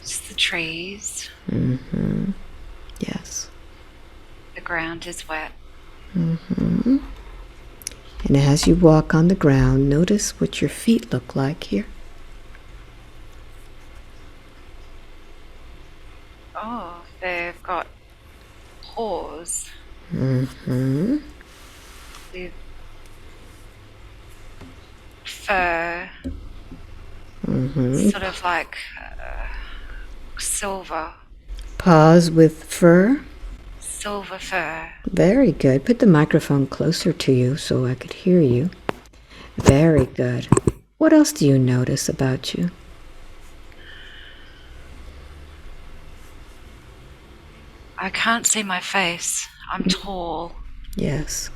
Just the trees. Mm-hmm. Yes. The ground is wet. Mm-hmm. And as you walk on the ground, notice what your feet look like here. Oh, they've got paws Mm-hmm. with fur, Mm-hmm. sort of like silver Paws with fur. fur. Very good. Put the microphone closer to you so I could hear you. Very good. What else do you notice about you? I can't see my face. I'm tall. Yes.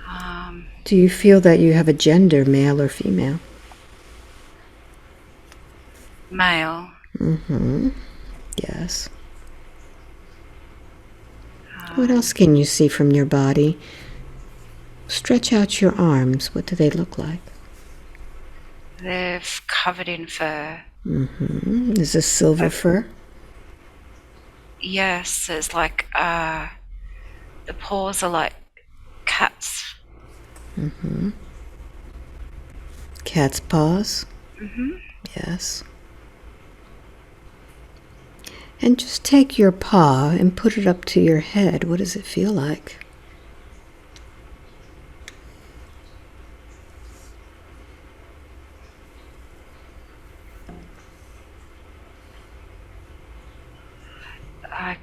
Um, Do you feel that you have a gender, male or female? Male. Mm-hmm. Yes. What else can you see from your body? Stretch out your arms. What do they look like? They're covered in fur. Mm-hmm. Is this silver fur? Yes, it's like the paws are like cats. Mm-hmm. Cat's paws? Mm-hmm. Yes. And just take your paw and put it up to your head. What does it feel like? I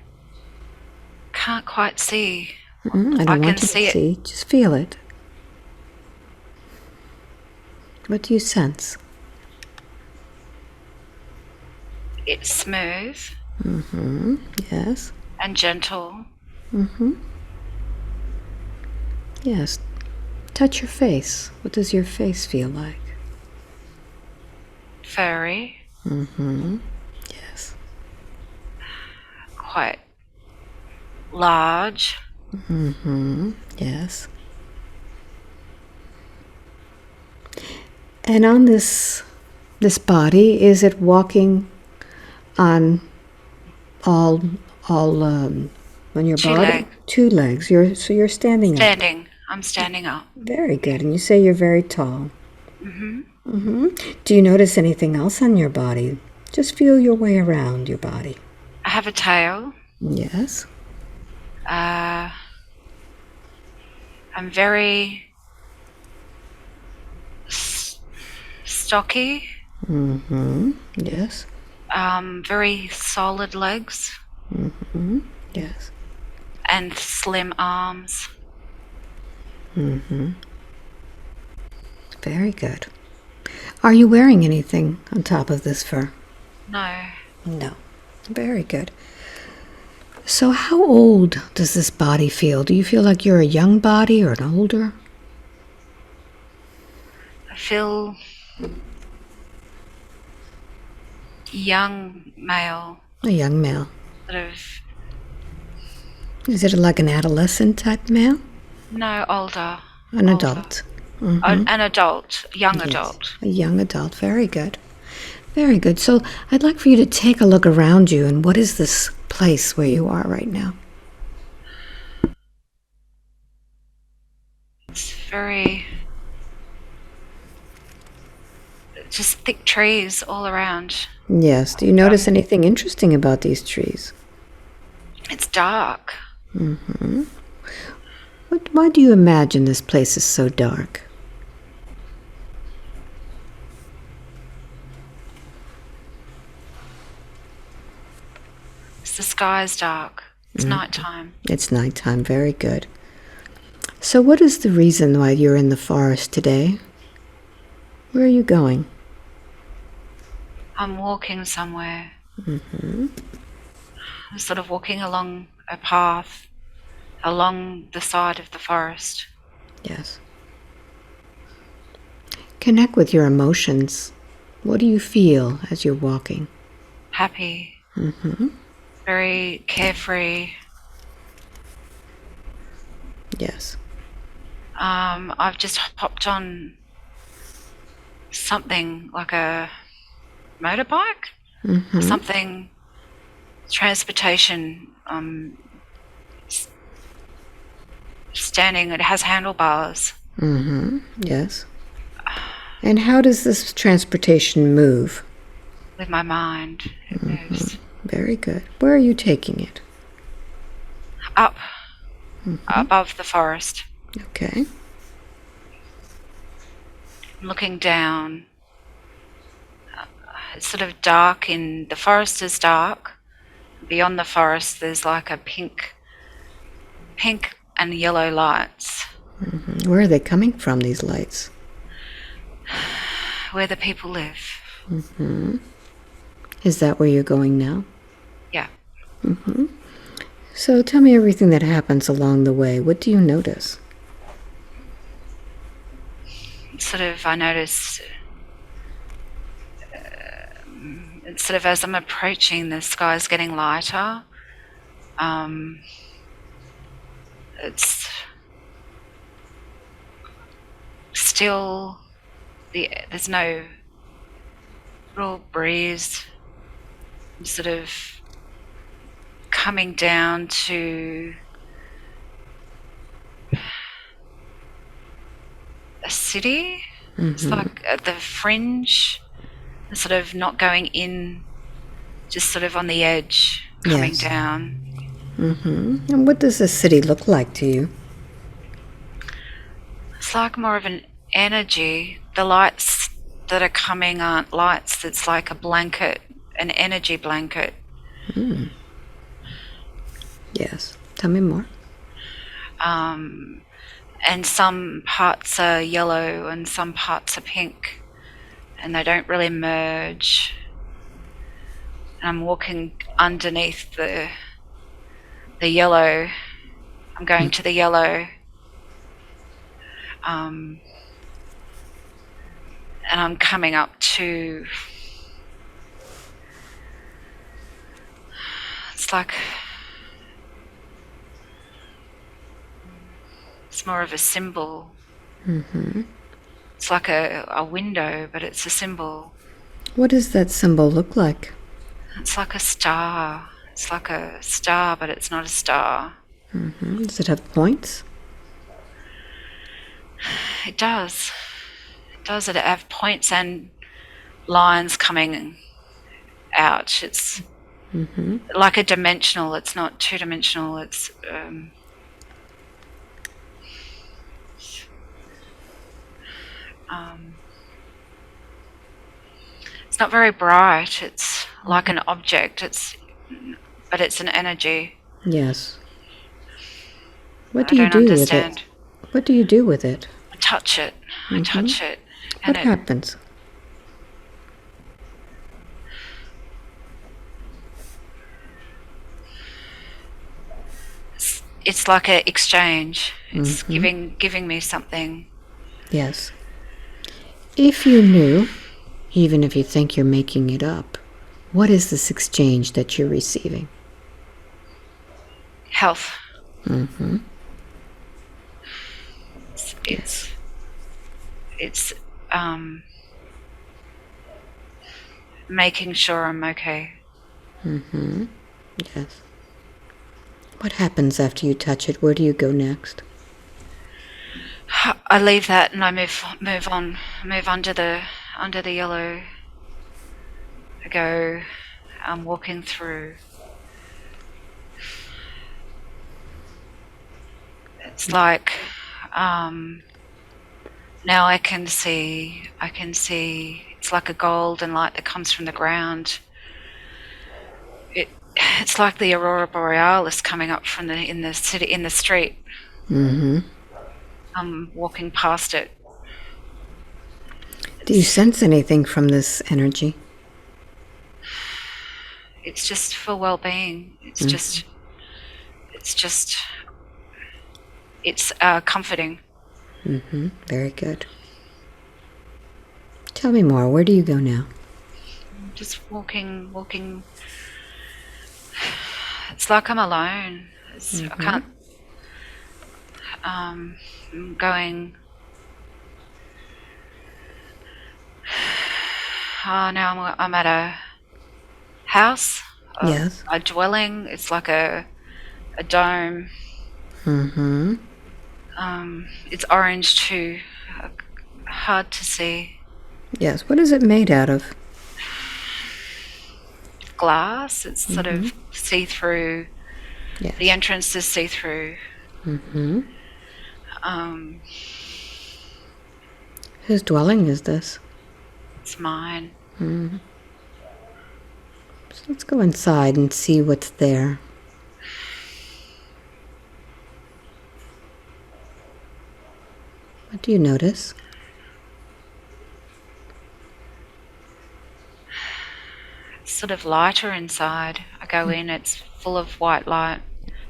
can't quite see. I I don't can want you to see it. see. Just feel it. What do you sense? It's smooth Mm-hmm. Yes. and gentle. Mm-hmm. Yes. Touch your face. What does your face feel like? Furry. Mm-hmm. Yes. Quite large. Mm-hmm. Yes. And on this body, is it walking on all on your Two body? legs. Two legs. You're standing up. Standing. I'm standing up. Very good. And you say you're very tall. Mm-hmm. Mm-hmm. Do you notice anything else on your body? Just feel your way around your body. I have a tail. Yes. Uh, I'm very stocky. Mm-hmm. Yes. Very solid legs Mm-hmm. Yes. and slim arms. Mm-hmm. Very good. Are you wearing anything on top of this fur? No. No. Very good. So how old does this body feel? Do you feel like you're a young body or an older? I feel young male, A young male. sort of, Is it like an adolescent type male? no, older. An Older. adult? Mm-hmm. An adult, young Yes. adult. A young adult. Very good. Very good. So I'd like for you to take a look around you, and what is this place where you are right now? It's very, just thick trees all around. Yes. Do you notice anything interesting about these trees? It's dark. Mm-hmm. Why do you imagine this place is so dark? The sky's dark. It's nighttime. It's nighttime. Very good. So what is the reason why you're in the forest today? Where are you going? I'm walking somewhere. Mm-hmm. I'm sort of walking along a path along the side of the forest. Yes. Connect with your emotions. What do you feel as you're walking? Happy, Mm-hmm. very carefree. Yes. I've just hopped on something like a motorbike. Something, transportation, standing, it has handlebars. Yes. And how does this transportation move? With my mind, it moves. Very good. Where are you taking it? Up, above the forest. Okay. Looking down. It's sort of dark the forest is dark. Beyond the forest there's like a pink and yellow lights. Where are they coming from, these lights? Where the people live. Is that where you're going now? Yeah. So tell me everything that happens along the way. What do you notice? I notice, sort of as I'm approaching, the sky's getting lighter. It's still, there's no real breeze. I'm sort of coming down to a city. It's like at the fringe, sort of not going in, just sort of on the edge, coming Yes. down. And what does the city look like to you? It's like more of an energy. The lights that are coming aren't lights, it's like a blanket, an energy blanket. Yes. Tell me more. And some parts are yellow and some parts are pink, and they don't really merge. And I'm walking underneath the yellow. I'm going to the yellow. And I'm coming up to, it's like, it's more of a symbol. It's like a window, but it's a symbol. What does that symbol look like? It's like a star. It's like a star, but it's not a star. Does it have points? It does. It does. It have points and lines coming out. It's like a dimensional. It's not two-dimensional. It's it's not very bright. It's like an object. But it's an energy. Yes. What I do you don't do understand. with it? What do you do with it? I touch it. I touch it. What And happens? it's like an exchange. It's giving me something. Yes. If you knew, even if you think you're making it up, what is this exchange that you're receiving? Health. Yes. It's making sure I'm okay. Yes. What happens after you touch it? Where do you go next? I leave that and I move on, move under the yellow. I go. I'm walking through. It's like now I can see. It's like a golden light that comes from the ground. It's like the aurora borealis coming up from in the city, in the street. I'm walking past it. Do you sense anything from this energy? It's just for well-being. It's comforting. Very good. Tell me more. Where do you go now? Just walking. It's like I'm alone. I can't. I'm going. Now I'm at house, Yes. a dwelling. It's like a dome. Mm-hmm. It's orange too, hard to see. Yes. What is it made out of? Glass. It's sort Mm-hmm. of see-through. The Yes. entrance is see-through. Mm-hmm. Um, Whose dwelling is this? it's mine. Mm-hmm. So let's go inside and see what's there. What do you notice? It's sort of lighter inside. I go in, it's full of white light,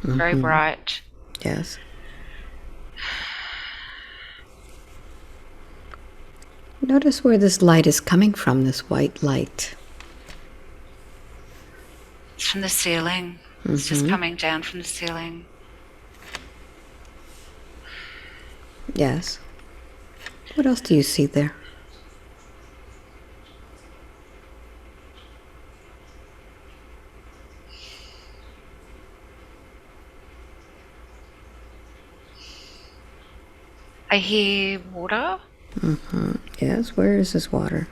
very Mm-hmm. bright. Yes. Notice where this light is coming from, this white light. It's from the ceiling. It's just Mm-hmm. coming down from the ceiling. Yes. What else do you see there? I hear water. Mm-hmm. Yes. Where is this water?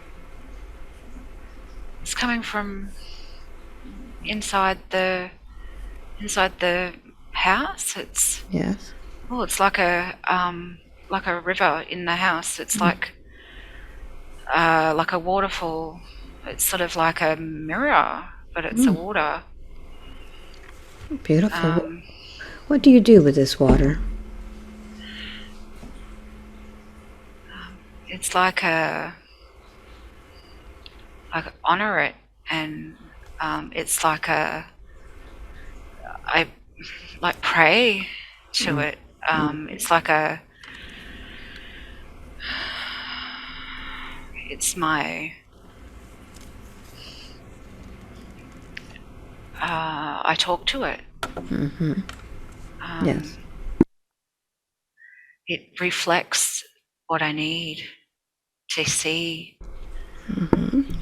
It's coming from inside the house. Yes. It's like a river in the house. It's like a waterfall. It's sort of like a mirror, but it's a water. Beautiful. What do you do with this water? It's like honor it, and it's like I like pray to it. It's like it's my I talk to it. Mm-hmm. Yes. It reflects what I need to see.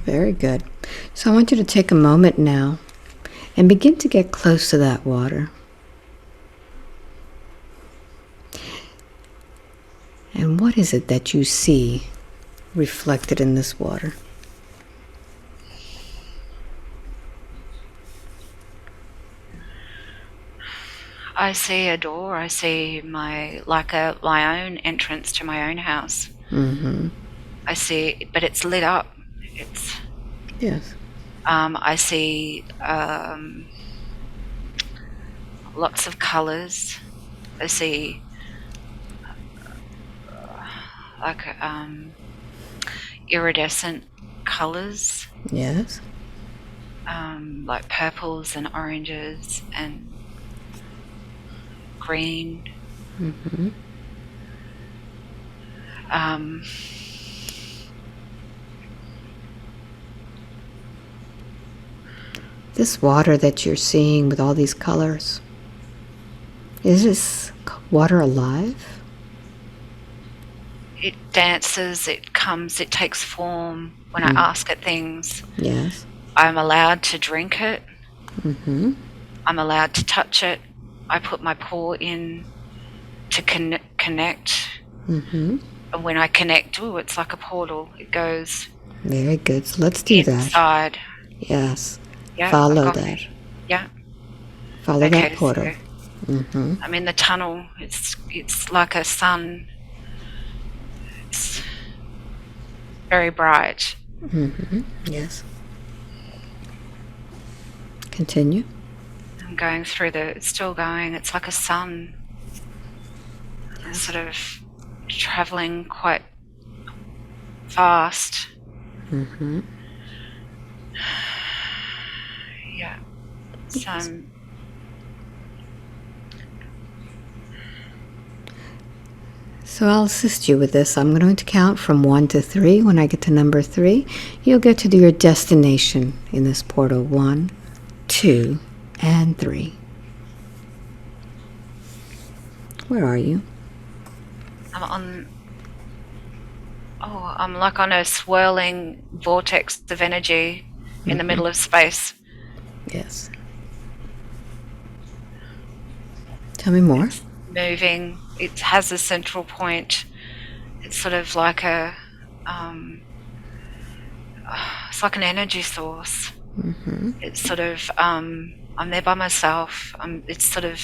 Very good. So I want you to take a moment now and begin to get close to that water. And what is it that you see reflected in this water? I see a door. I see my own entrance to my own house. Mm-hmm. I see, but it's lit up. It's Yes. I see lots of colours. I see like iridescent colours, Yes. like purples and oranges and green. Mm-hmm. This water that you're seeing with all these colors, is this water alive? It dances, it comes, it takes form when I ask it things. Yes. I'm allowed to drink it. Mm-hmm. I'm allowed to touch it. I put my paw in to connect. Mm-hmm. And when I connect, it's like a portal. It goes Very good. So let's do that. inside. Yes. Yeah, I've Follow got that. it. Yeah. Follow that Okay, portal. so Mm-hmm. I'm in the tunnel. It's like a sun. It's very bright. Mm-hmm. Yes. Continue. I'm going through it's still going. It's like a sun. I'm sort of traveling quite fast. Mm-hmm. Yeah. So So I'll assist you with this. I'm going to count from 1 to 3. When I get to number 3, you'll get to your destination in this portal. 1, 2, and 3. Where are you? I'm like on a swirling vortex of energy in the middle of space. Yes. Tell me more. It's moving. It has a central point. It's sort of like it's like an energy source. It's sort of, I'm there by myself. It's sort of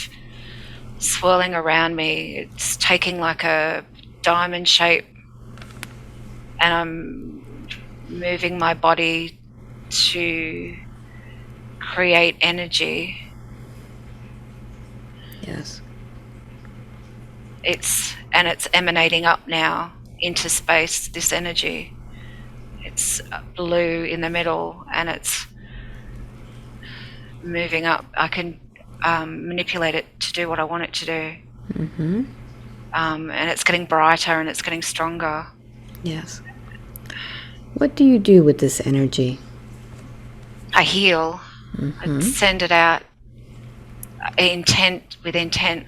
swirling around me. It's taking like a diamond shape, and I'm moving my body to create energy. Yes. It's emanating up now into space, this energy. It's blue in the middle, and it's moving up. I can manipulate it to do what I want it to do. And it's getting brighter and it's getting stronger. Yes. What do you do with this energy? I heal. I send it out. With intent.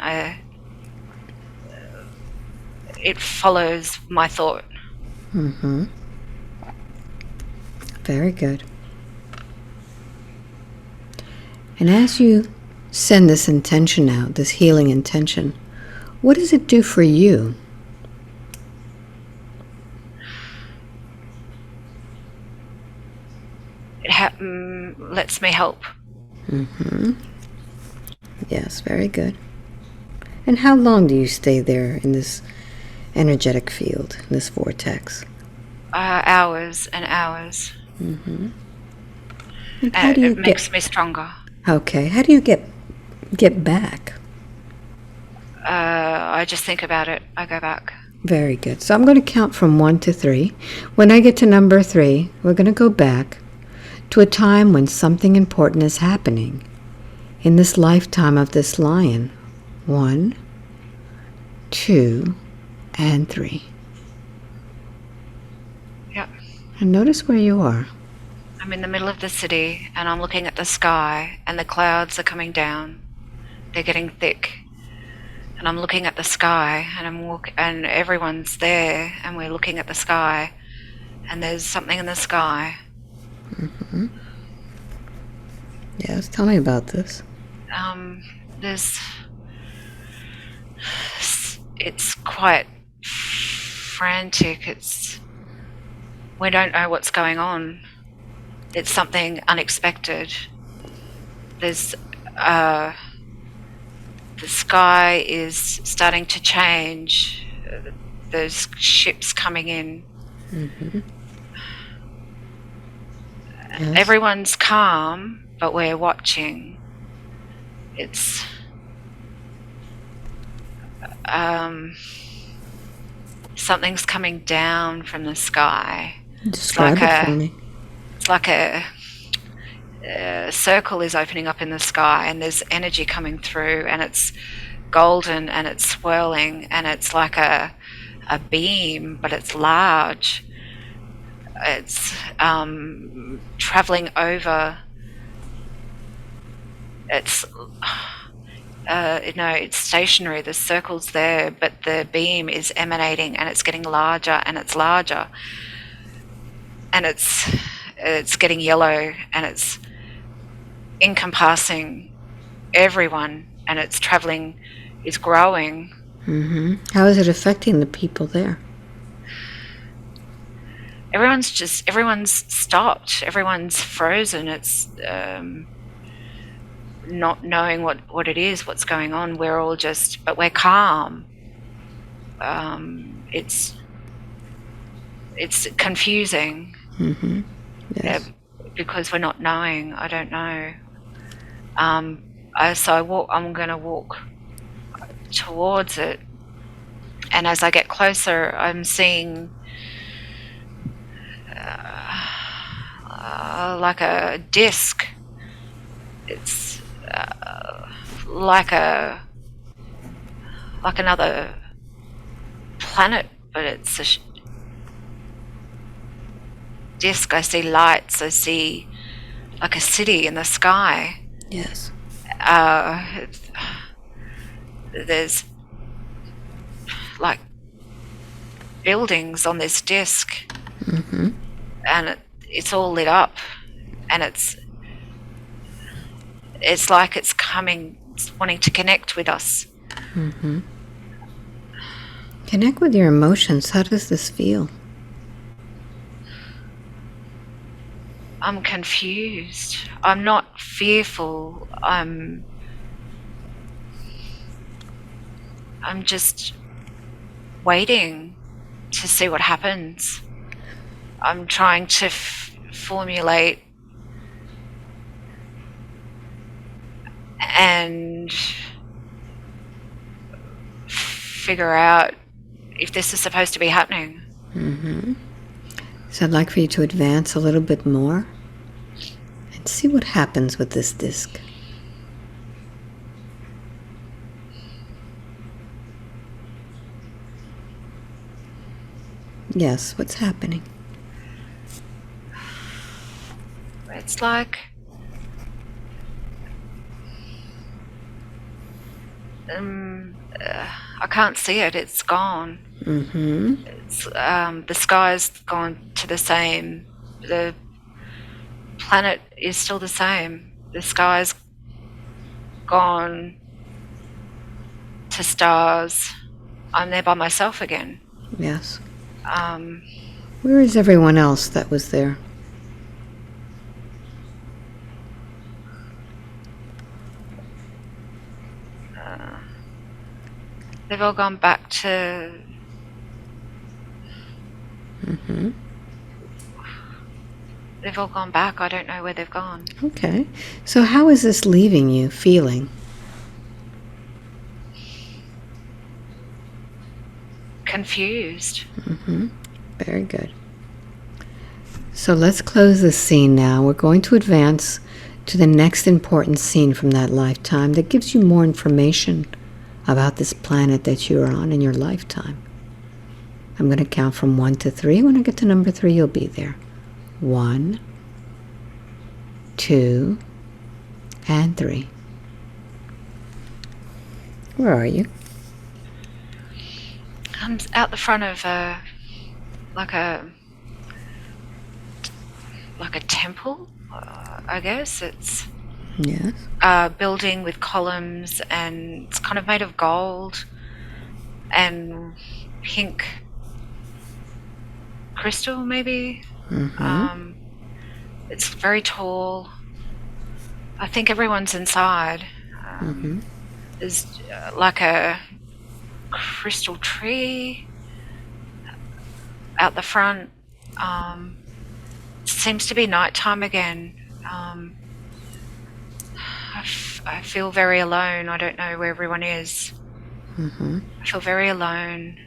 It follows my thought. Very good. And as you send this intention out, this healing intention, what does it do for you? It lets me help. Yes, very good. And how long do you stay there in this energetic field, in this vortex? Hours and hours. And how do you It makes me stronger. Okay, how do you get back? I just think about it. I go back. Very good. So I'm going to count from 1 to 3. When I get to number 3, we're going to go back to a time when something important is happening in this lifetime of this lion. 1, 2, and 3. Yep. And notice where you are. I'm in the middle of the city and I'm looking at the sky and the clouds are coming down. They're getting thick. And I'm looking at the sky and and everyone's there and we're looking at the sky and there's something in the sky. Yes, tell me about this. It's quite frantic. We don't know what's going on. It's something unexpected. There's the sky is starting to change. There's ships coming in. Yes. Everyone's calm, but we're watching. It's something's coming down from the sky. Describe it for me. It's like a circle is opening up in the sky and there's energy coming through and it's golden and it's swirling and it's like a beam, but it's large. It's traveling over. It's it's stationary. The circle's there, but the beam is emanating and it's getting larger and it's larger, and it's getting yellow and it's encompassing everyone and it's traveling, it's growing. How is it affecting the people there? Everyone's stopped. Everyone's frozen. It's not knowing what it is, what's going on. We're all but we're calm. It's confusing. Yes. Because we're not knowing. I don't know. I'm going to walk towards it, and as I get closer, I'm seeing like a disc. It's like another planet, but it's a disc. I see lights. I see like a city in the sky. Yes. There's like buildings on this disc, and it's all lit up, and it's it's like it's coming, it's wanting to connect with us. Connect with your emotions. How does this feel? I'm confused. I'm not fearful. I'm just waiting to see what happens. I'm trying to formulate and figure out if this is supposed to be happening. So I'd like for you to advance a little bit more and see what happens with this disc. Yes, what's happening? It's like I can't see it. It's gone. It's, the sky's gone to the same. The planet is still the same. The sky's gone to stars. I'm there by myself again. Yes. Where is everyone else that was there? They've all gone back to. They've all gone back. I don't know where they've gone. Okay. So how is this leaving you feeling? Confused. Very good. So let's close this scene now. We're going to advance to the next important scene from that lifetime that gives you more information about this planet that you're on in your lifetime. I'm going to count from 1 to 3. When I get to number 3, you'll be there. 1, 2, and 3. Where are you? I'm out the front of like a temple. I guess it's Yes. a building with columns, and it's kind of made of gold and pink crystal, maybe. It's very tall. I think everyone's inside. There's like a crystal tree out the front. Seems to be nighttime again. I feel very alone. I don't know where everyone is. I feel very alone.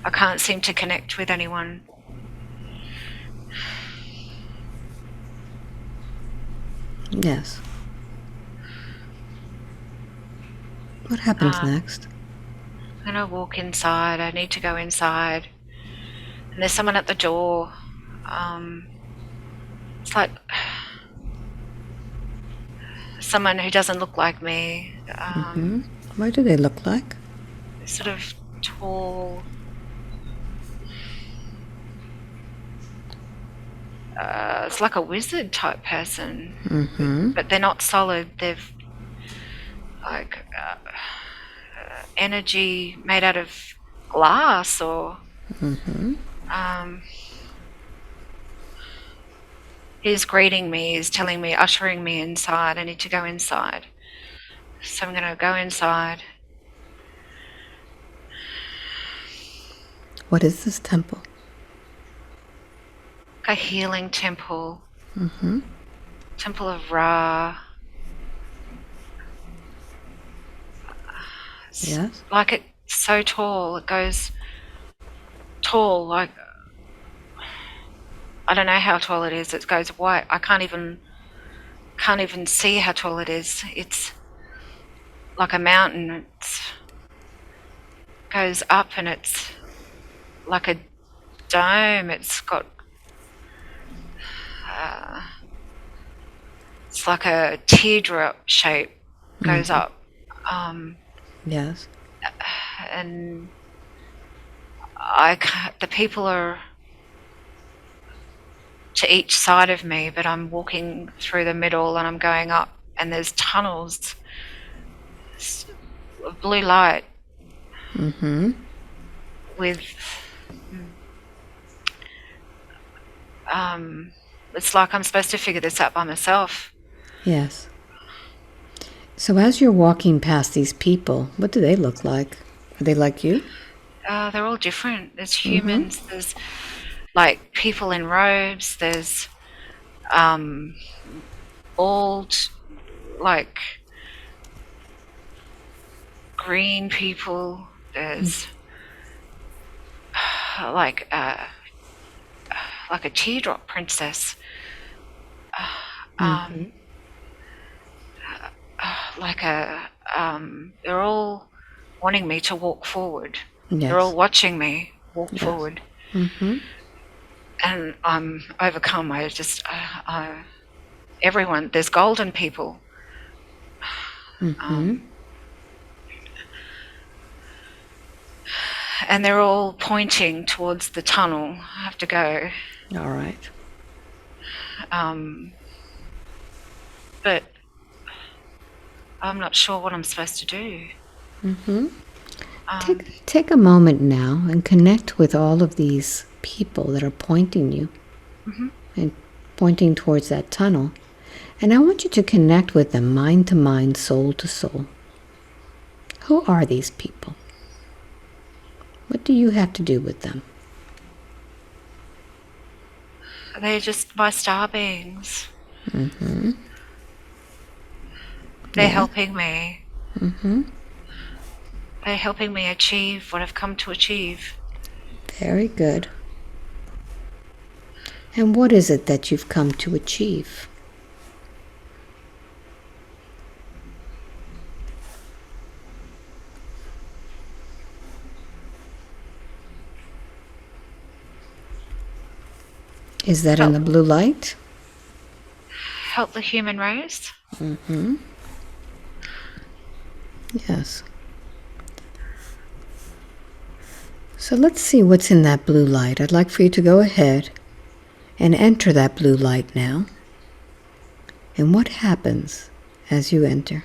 I can't seem to connect with anyone. Yes. What happens next? I'm going to walk inside. I need to go inside. And there's someone at the door. It's like someone who doesn't look like me. What do they look like? Sort of tall. It's like a wizard type person. But they're not solid. They've like energy made out of glass or he's greeting me, he's telling me, ushering me inside. I need to go inside. So I'm going to go inside. What is this temple? A healing temple. Temple of Ra. Yes. Like it's so tall. It goes tall, like I don't know how tall it is. It goes white. I can't even see how tall it is. It's like a mountain. It goes up and it's like a dome. It's got it's like a teardrop shape. Goes up. Yes. And the people are to each side of me, but I'm walking through the middle and I'm going up and there's tunnels of blue light with it's like I'm supposed to figure this out by myself. Yes. So as you're walking past these people, what do they look like? Are they like you? They're all different. There's humans, there's like people in robes, there's bald, like green people, there's like a teardrop princess, like they're all wanting me to walk forward. Yes. They're all watching me walk Yes. forward. And I'm overcome. Everyone, there's golden people. And they're all pointing towards the tunnel I have to go. All right. But I'm not sure what I'm supposed to do. Take a moment now and connect with all of these people that are pointing you and pointing towards that tunnel. And I want you to connect with them mind to mind, soul to soul. Who are these people? What do you have to do with them? They're just my star beings. They're helping me. They're helping me achieve what I've come to achieve. Very good. And what is it that you've come to achieve? Is that in the blue light? Help the human race. Yes. So let's see what's in that blue light. I'd like for you to go ahead and enter that blue light now. And what happens as you enter?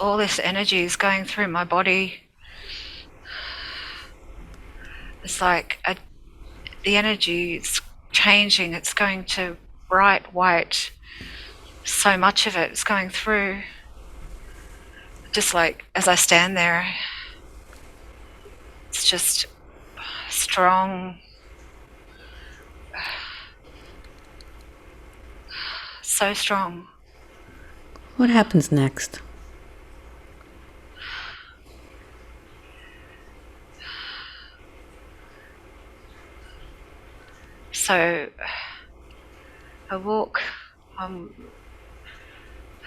All this energy is going through my body. It's like the energy is changing. It's going to bright white. So much of it is going through. Just like as I stand there, it's just strong. So strong. What happens next? So I walk. I'm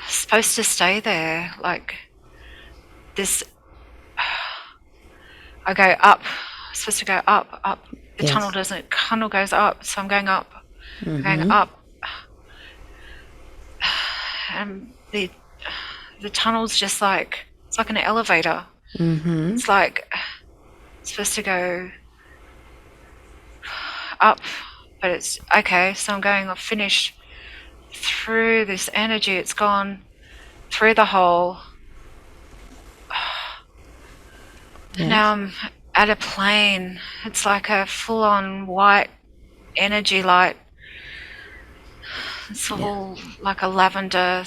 supposed to stay there, like this. I go up. I'm supposed to go up. The Yes. tunnel goes up, so I'm going up. Going up. And the tunnel's just like, it's like an elevator. It's like it's supposed to go up, but it's okay. So I'm going. I've finished through this energy. It's gone through the hole. Yes. Now I'm at a plane. It's like a full-on white energy light. It's all like a lavender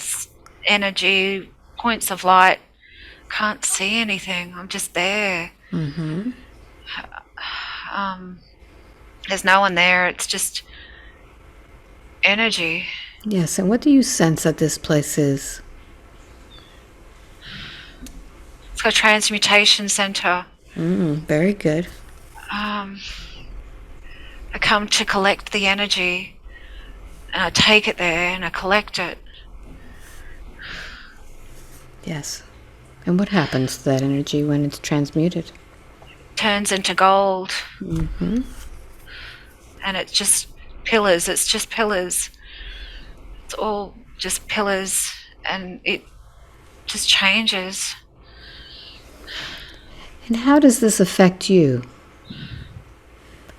energy, points of light. Can't see anything. I'm just there. There's no one there. It's just energy. Yes, and what do you sense that this place is? It's got a transmutation center. Very good. I come to collect the energy, and I take it there and I collect it. Yes. And what happens to that energy when it's transmuted? Turns into gold. And it's just pillars. It's just pillars. It's all just pillars, and it just changes. And how does this affect you?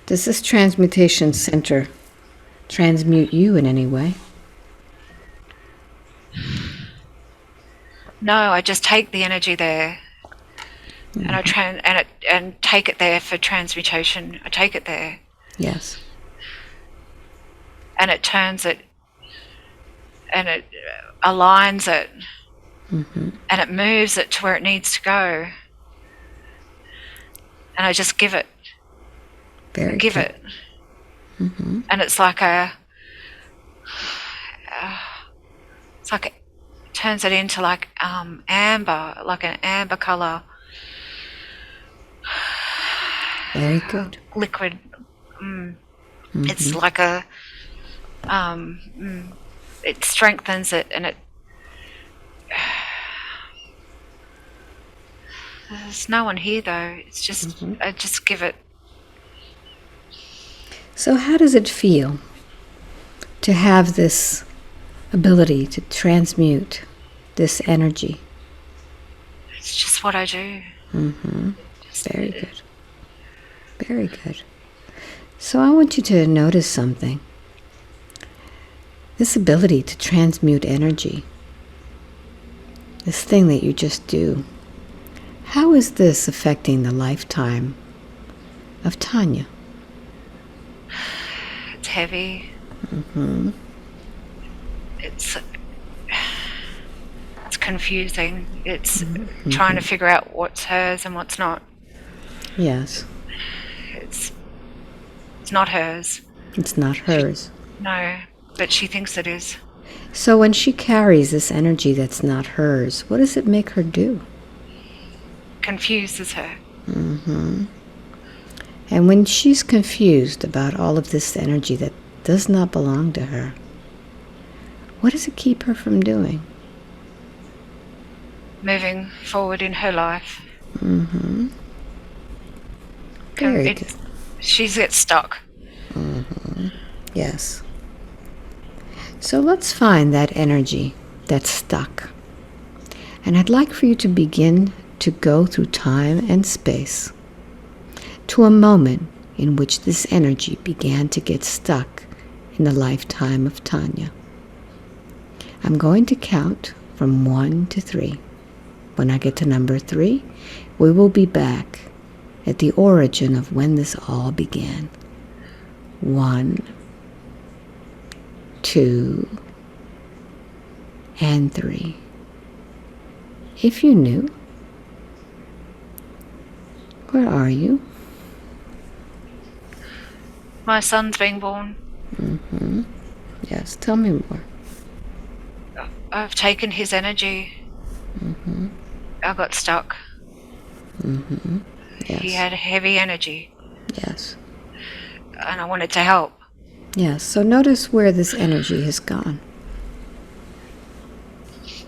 Does this transmutation center transmute you in any way. No, I just take the energy there, and and take it there for transmutation. I take it there, Yes. and it turns it, and it aligns it, and it moves it to where it needs to go. And I just give it. Very give good. it. And it's like it turns it into like amber, like an amber color. Very good. Liquid. It's like a, it strengthens it, and it, there's no one here though. It's just, I just give it. So how does it feel to have this ability to transmute this energy? It's just what I do. Very good. Very good. So I want you to notice something. This ability to transmute energy, this thing that you just do, how is this affecting the lifetime of Tanya? It's heavy. It's confusing. It's trying to figure out what's hers and what's not. Yes. It's not hers. It's not hers. No, but she thinks it is. So when she carries this energy that's not hers, what does it make her do? Confuses her. And when she's confused about all of this energy that does not belong to her, what does it keep her from doing? Moving forward in her life. Very good. She gets stuck. Yes. So let's find that energy that's stuck. And I'd like for you to begin to go through time and space to a moment in which this energy began to get stuck in the lifetime of Tanya. I'm going to count from 1 to 3. When I get to number 3, we will be back at the origin of when this all began. 1, 2, and 3. If you knew, where are you? My son's being born. Yes, tell me more. I've taken his energy. I got stuck. Yes. He had heavy energy, Yes. and I wanted to help. Yes, so notice where this energy has gone.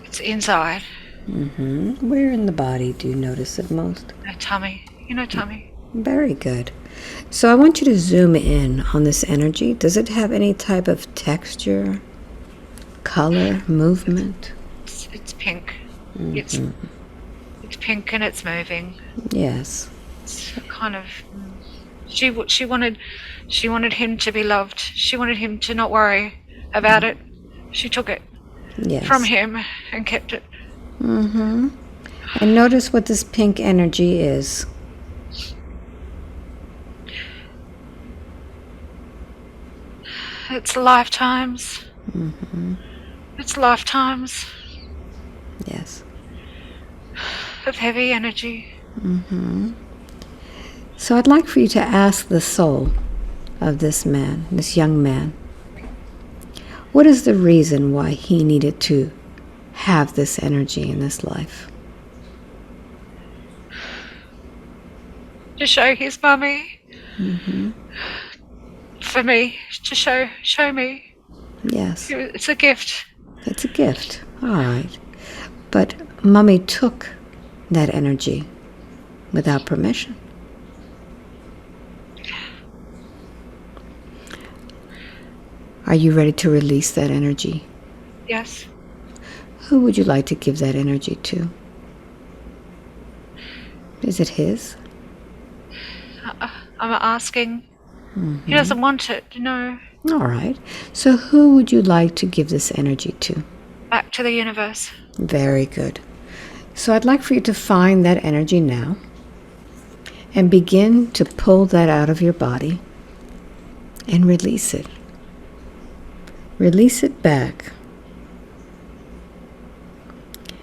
It's inside. Where in the body do you notice it most? My tummy. Tummy. Very good. So I want you to zoom in on this energy. Does it have any type of texture, color, movement? It's pink. It's pink and it's moving. Yes. It's kind of. She wanted him to be loved. She wanted him to not worry about it. She took it Yes. from him and kept it. And notice what this pink energy is. It's lifetimes. It's lifetimes Yes. of heavy energy. So I'd like for you to ask the soul of this man, this young man, what is the reason why he needed to have this energy in his life? To show his mummy. For me, to show me. Yes. It's a gift. It's a gift. All right. But Mummy took that energy without permission. Are you ready to release that energy? Yes. Who would you like to give that energy to? Is it his? I'm asking. He doesn't want it. No. All right. So who would you like to give this energy to? Back to the universe. Very good. So I'd like for you to find that energy now and begin to pull that out of your body and release it. Release it back.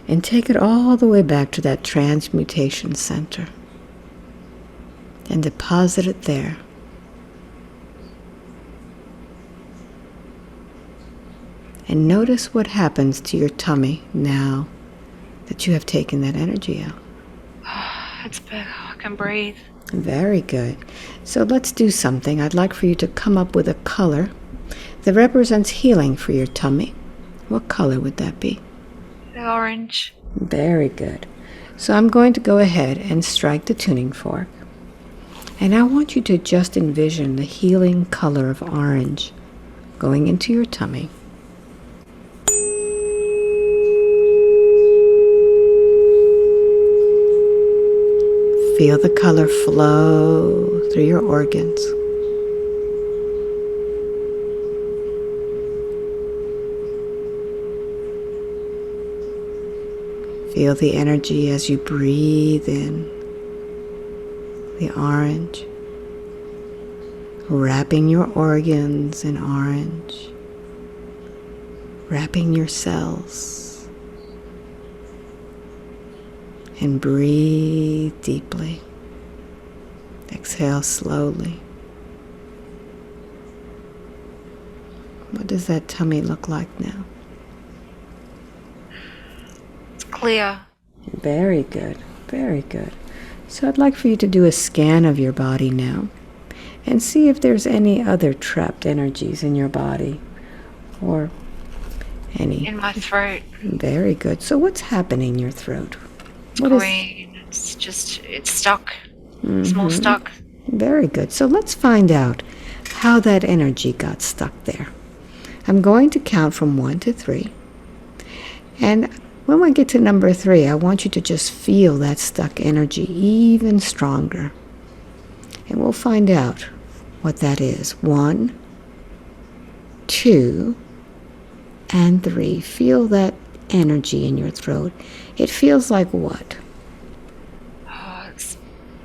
And take it all the way back to that transmutation center. And deposit it there. And notice what happens to your tummy now that you have taken that energy out. It's big. I can breathe. Very good. So let's do something. I'd like for you to come up with a color that represents healing for your tummy. What color would that be? The orange. Very good. So I'm going to go ahead and strike the tuning fork. And I want you to just envision the healing color of orange going into your tummy. Feel the color flow through your organs. Feel the energy as you breathe in the orange, wrapping your organs in orange, wrapping your cells, and breathe deeply. Exhale slowly. What does that tummy look like now? Clear. Very good, very good. So I'd like for you to do a scan of your body now and see if there's any other trapped energies in your body or any. In my throat. Very good. So what's happening in your throat? What is Green. It's stuck. It's more stuck. Very good. So let's find out how that energy got stuck there. I'm going to count from 1 to 3. And when we get to number 3, I want you to just feel that stuck energy even stronger. And we'll find out what that is. 1, 2, and 3. Feel that energy in your throat. It feels like what? Oh,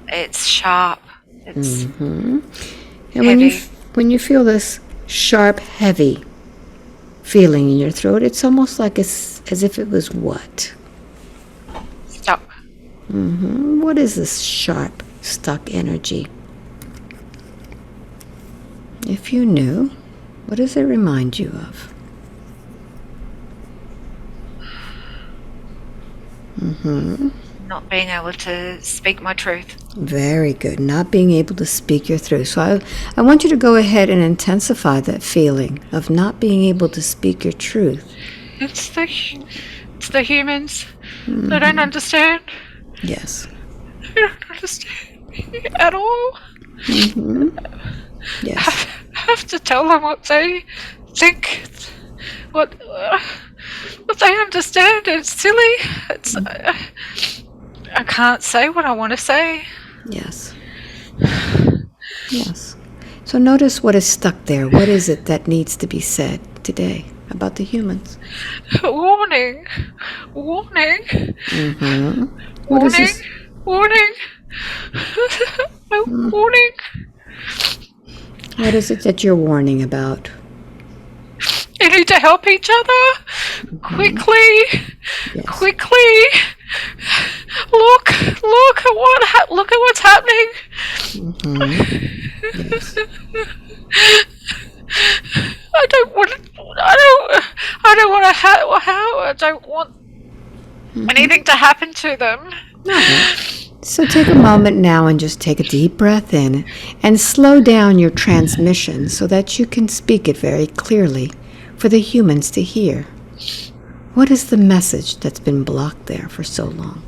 it's sharp. It's And heavy. when you feel this sharp, heavy feeling in your throat, it's almost like as if it was what? Stuck. What is this sharp, stuck energy? If you knew, what does it remind you of? Not being able to speak my truth. Very good. Not being able to speak your truth. So I want you to go ahead and intensify that feeling of not being able to speak your truth. It's the humans. They don't understand. Yes. They don't understand me at all. Yes. I have to tell them what they think. What they understand. It's silly. It's I can't say what I want to say. Yes. Yes. So notice what is stuck there. What is it that needs to be said today about the humans? Warning. Warning. What is Warning. this? Warning. Warning. What is it that you're warning about? You need to help each other. Quickly. Yes. Quickly. Look at what's happening. Yes. I don't want anything to happen to them. So take a moment now and just take a deep breath in and slow down your transmission so that you can speak it very clearly for the humans to hear. What is the message that's been blocked there for so long?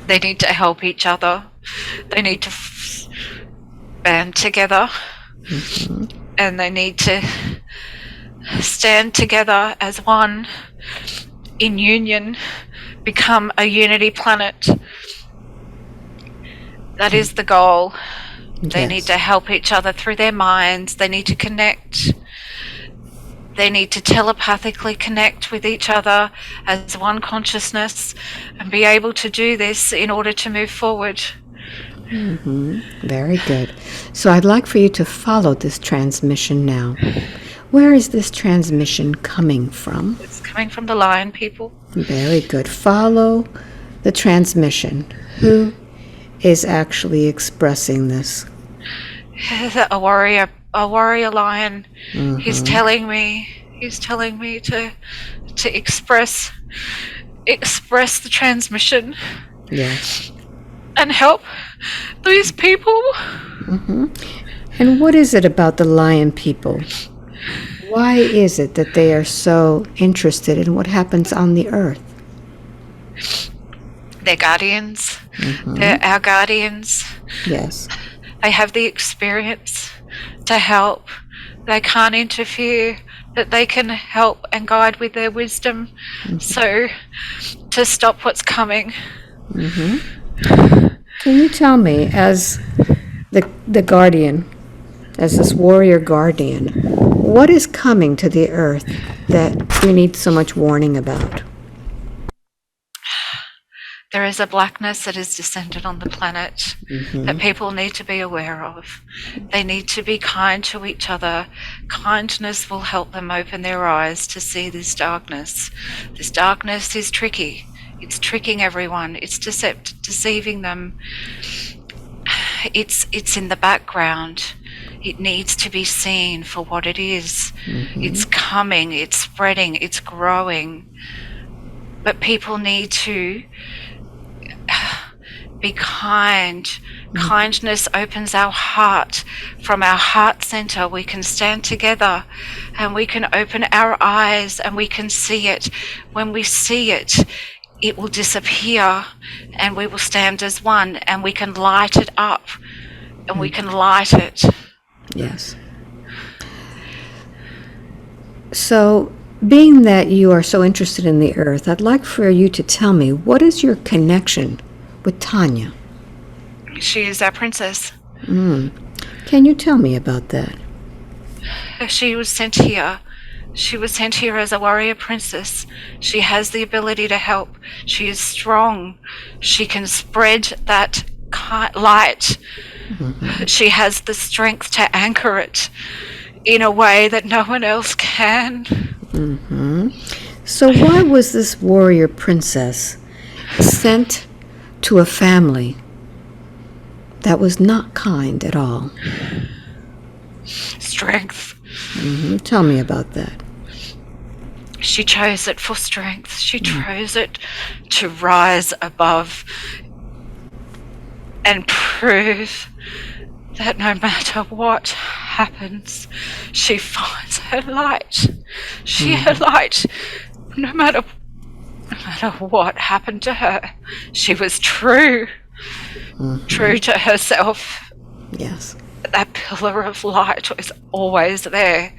They need to help each other. They need to band together. And they need to stand together as one in union, become a unity planet. That is the goal. They need Yes. to help each other through their minds. They need to connect. They need to telepathically connect with each other as one consciousness and be able to do this in order to move forward. Very good. So I'd like for you to follow this transmission now. Where is this transmission coming from? It's coming from the lion people. Very good. Follow the transmission. Who is actually expressing this? A warrior lion. He's telling me to express the transmission. Yes. And help these people. And what is it about the lion people? Why is it that they are so interested in what happens on the earth? They're guardians. They're our guardians. Yes. They have the experience to help. They can't interfere, but they can help and guide with their wisdom. So, to stop what's coming. Can you tell me, as the guardian, as this warrior guardian, what is coming to the earth that we need so much warning about? There is a blackness that has descended on the planet that people need to be aware of. They need to be kind to each other. Kindness will help them open their eyes to see this darkness. This darkness is tricky. It's tricking everyone. It's deceiving them. It's in the background. It needs to be seen for what it is. It's coming, it's spreading, it's growing. But people need to be kind. Kindness opens our heart. From our heart center, we can stand together and we can open our eyes and we can see it. When we see it, it will disappear and we will stand as one and we can light it up and we can light it. Yes. So, being that you are so interested in the earth, I'd like for you to tell me, what is your connection with Tanya? She is our princess. Can you tell me about that? She was sent here. She was sent here as a warrior princess. She has the ability to help. She is strong. She can spread that light. She has the strength to anchor it in a way that no one else can. So why was this warrior princess sent to a family that was not kind at all? Strength. Tell me about that. She chose it for strength. She chose it to rise above and prove that no matter what happens, she finds her light. Her light, no matter what happened to her, she was true to herself. Yes. That pillar of light was always there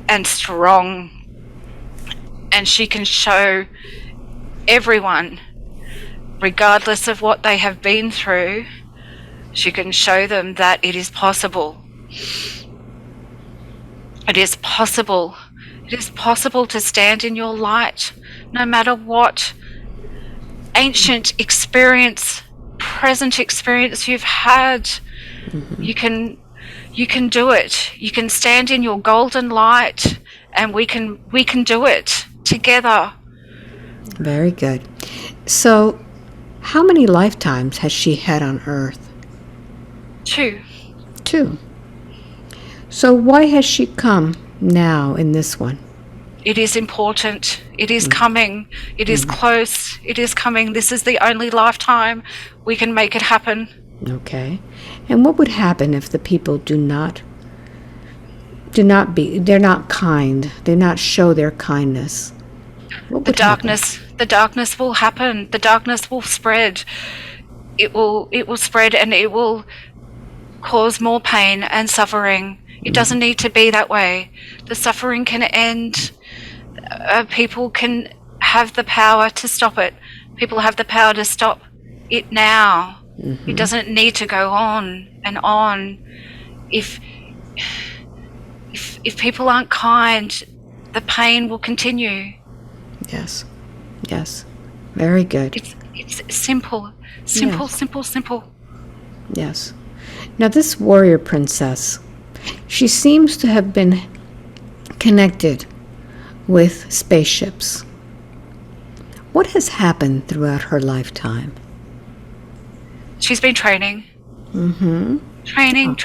and strong, and she can show everyone, regardless of what they have been through, she can show them that it is possible. It is possible. It is possible to stand in your light, no matter what ancient experience, present experience you've had. You can do it. You can stand in your golden light, and we can do it together. Very good. So, how many lifetimes has she had on Earth? 2. 2. So why has she come now in this one? It is important. It is coming. It is close. It is coming. This is the only lifetime we can make it happen. Okay. And what would happen if the people they're not kind, do not show their kindness? What would happen? The darkness will happen. The darkness will spread. It will spread, and it will cause more pain and suffering. It doesn't need to be that way. The suffering can end. People can have the power to stop it. People have the power to stop it now. It doesn't need to go on and on. If people aren't kind, the pain will continue. Yes. Yes. Very good. It's simple. Yes. Simple. Yes. Now, this warrior princess, she seems to have been connected with spaceships. What has happened throughout her lifetime? She's been training. Training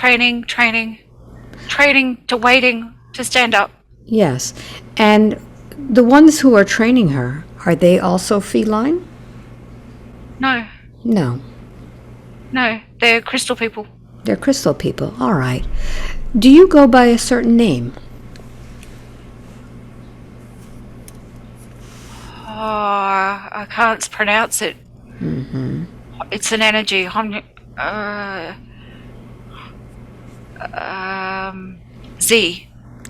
to waiting to stand up. Yes. And the ones who are training her, are they also feline? No, No. they're crystal people. They're crystal people. All right. Do you go by a certain name? Oh, I can't pronounce it. It's an energy. Z.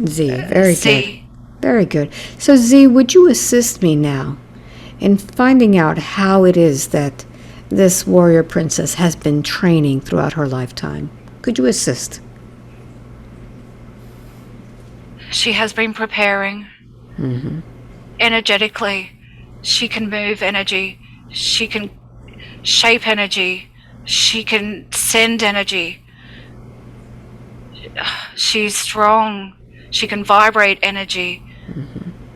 Z. Very Z. good. Very good. So, Z, would you assist me now in finding out how it is that this warrior princess has been training throughout her lifetime? Could you assist? She has been preparing. Energetically, she can move energy. She can shape energy. She can send energy. She's strong. She can vibrate energy.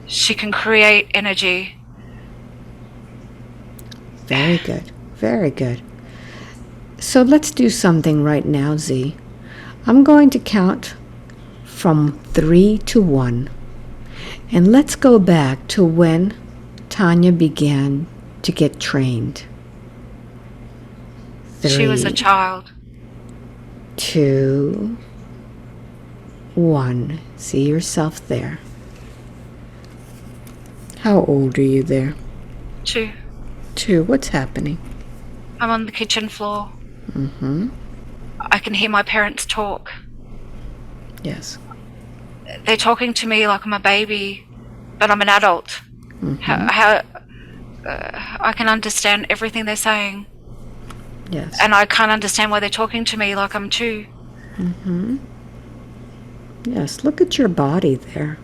She can create energy. Very good. Very good. So let's do something right now, Z. I'm going to count from 3 to 1. And let's go back to when Tanya began to get trained. 3, She was a child. 2, 1. See yourself there. How old are you there? 2. 2. What's happening? I'm on the kitchen floor. I can hear my parents talk. Yes. They're talking to me like I'm a baby, but I'm an adult. How I can understand everything they're saying, Yes. and I can't understand why they're talking to me like I'm 2. Yes. Look at your body there.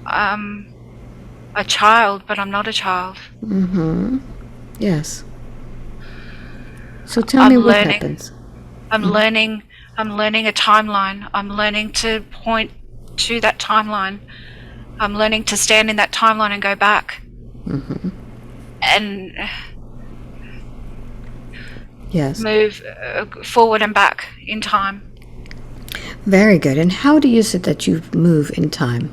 I'm a child, but I'm not a child. Yes. So tell me what happens. I'm learning a timeline. I'm learning to point to that timeline. I'm learning to stand in that timeline and go back. And Yes. move forward and back in time. Very good. And how do you say that you move in time?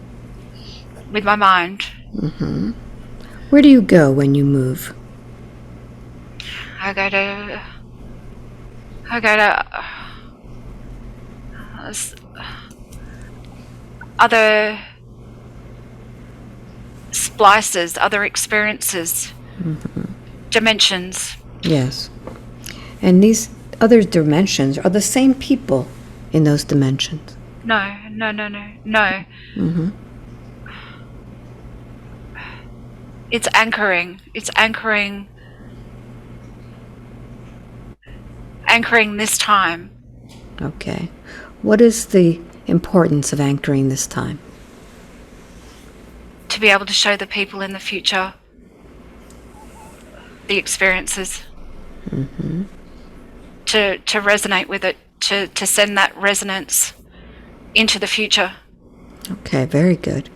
With my mind. Where do you go when you move? I go to other splices, other experiences, dimensions. Yes. And these other dimensions are the same people in those dimensions. No. It's anchoring. It's anchoring this time. Okay. What is the importance of anchoring this time? To be able to show the people in the future the experiences. To resonate with it, to send that resonance into the future. Okay, very good.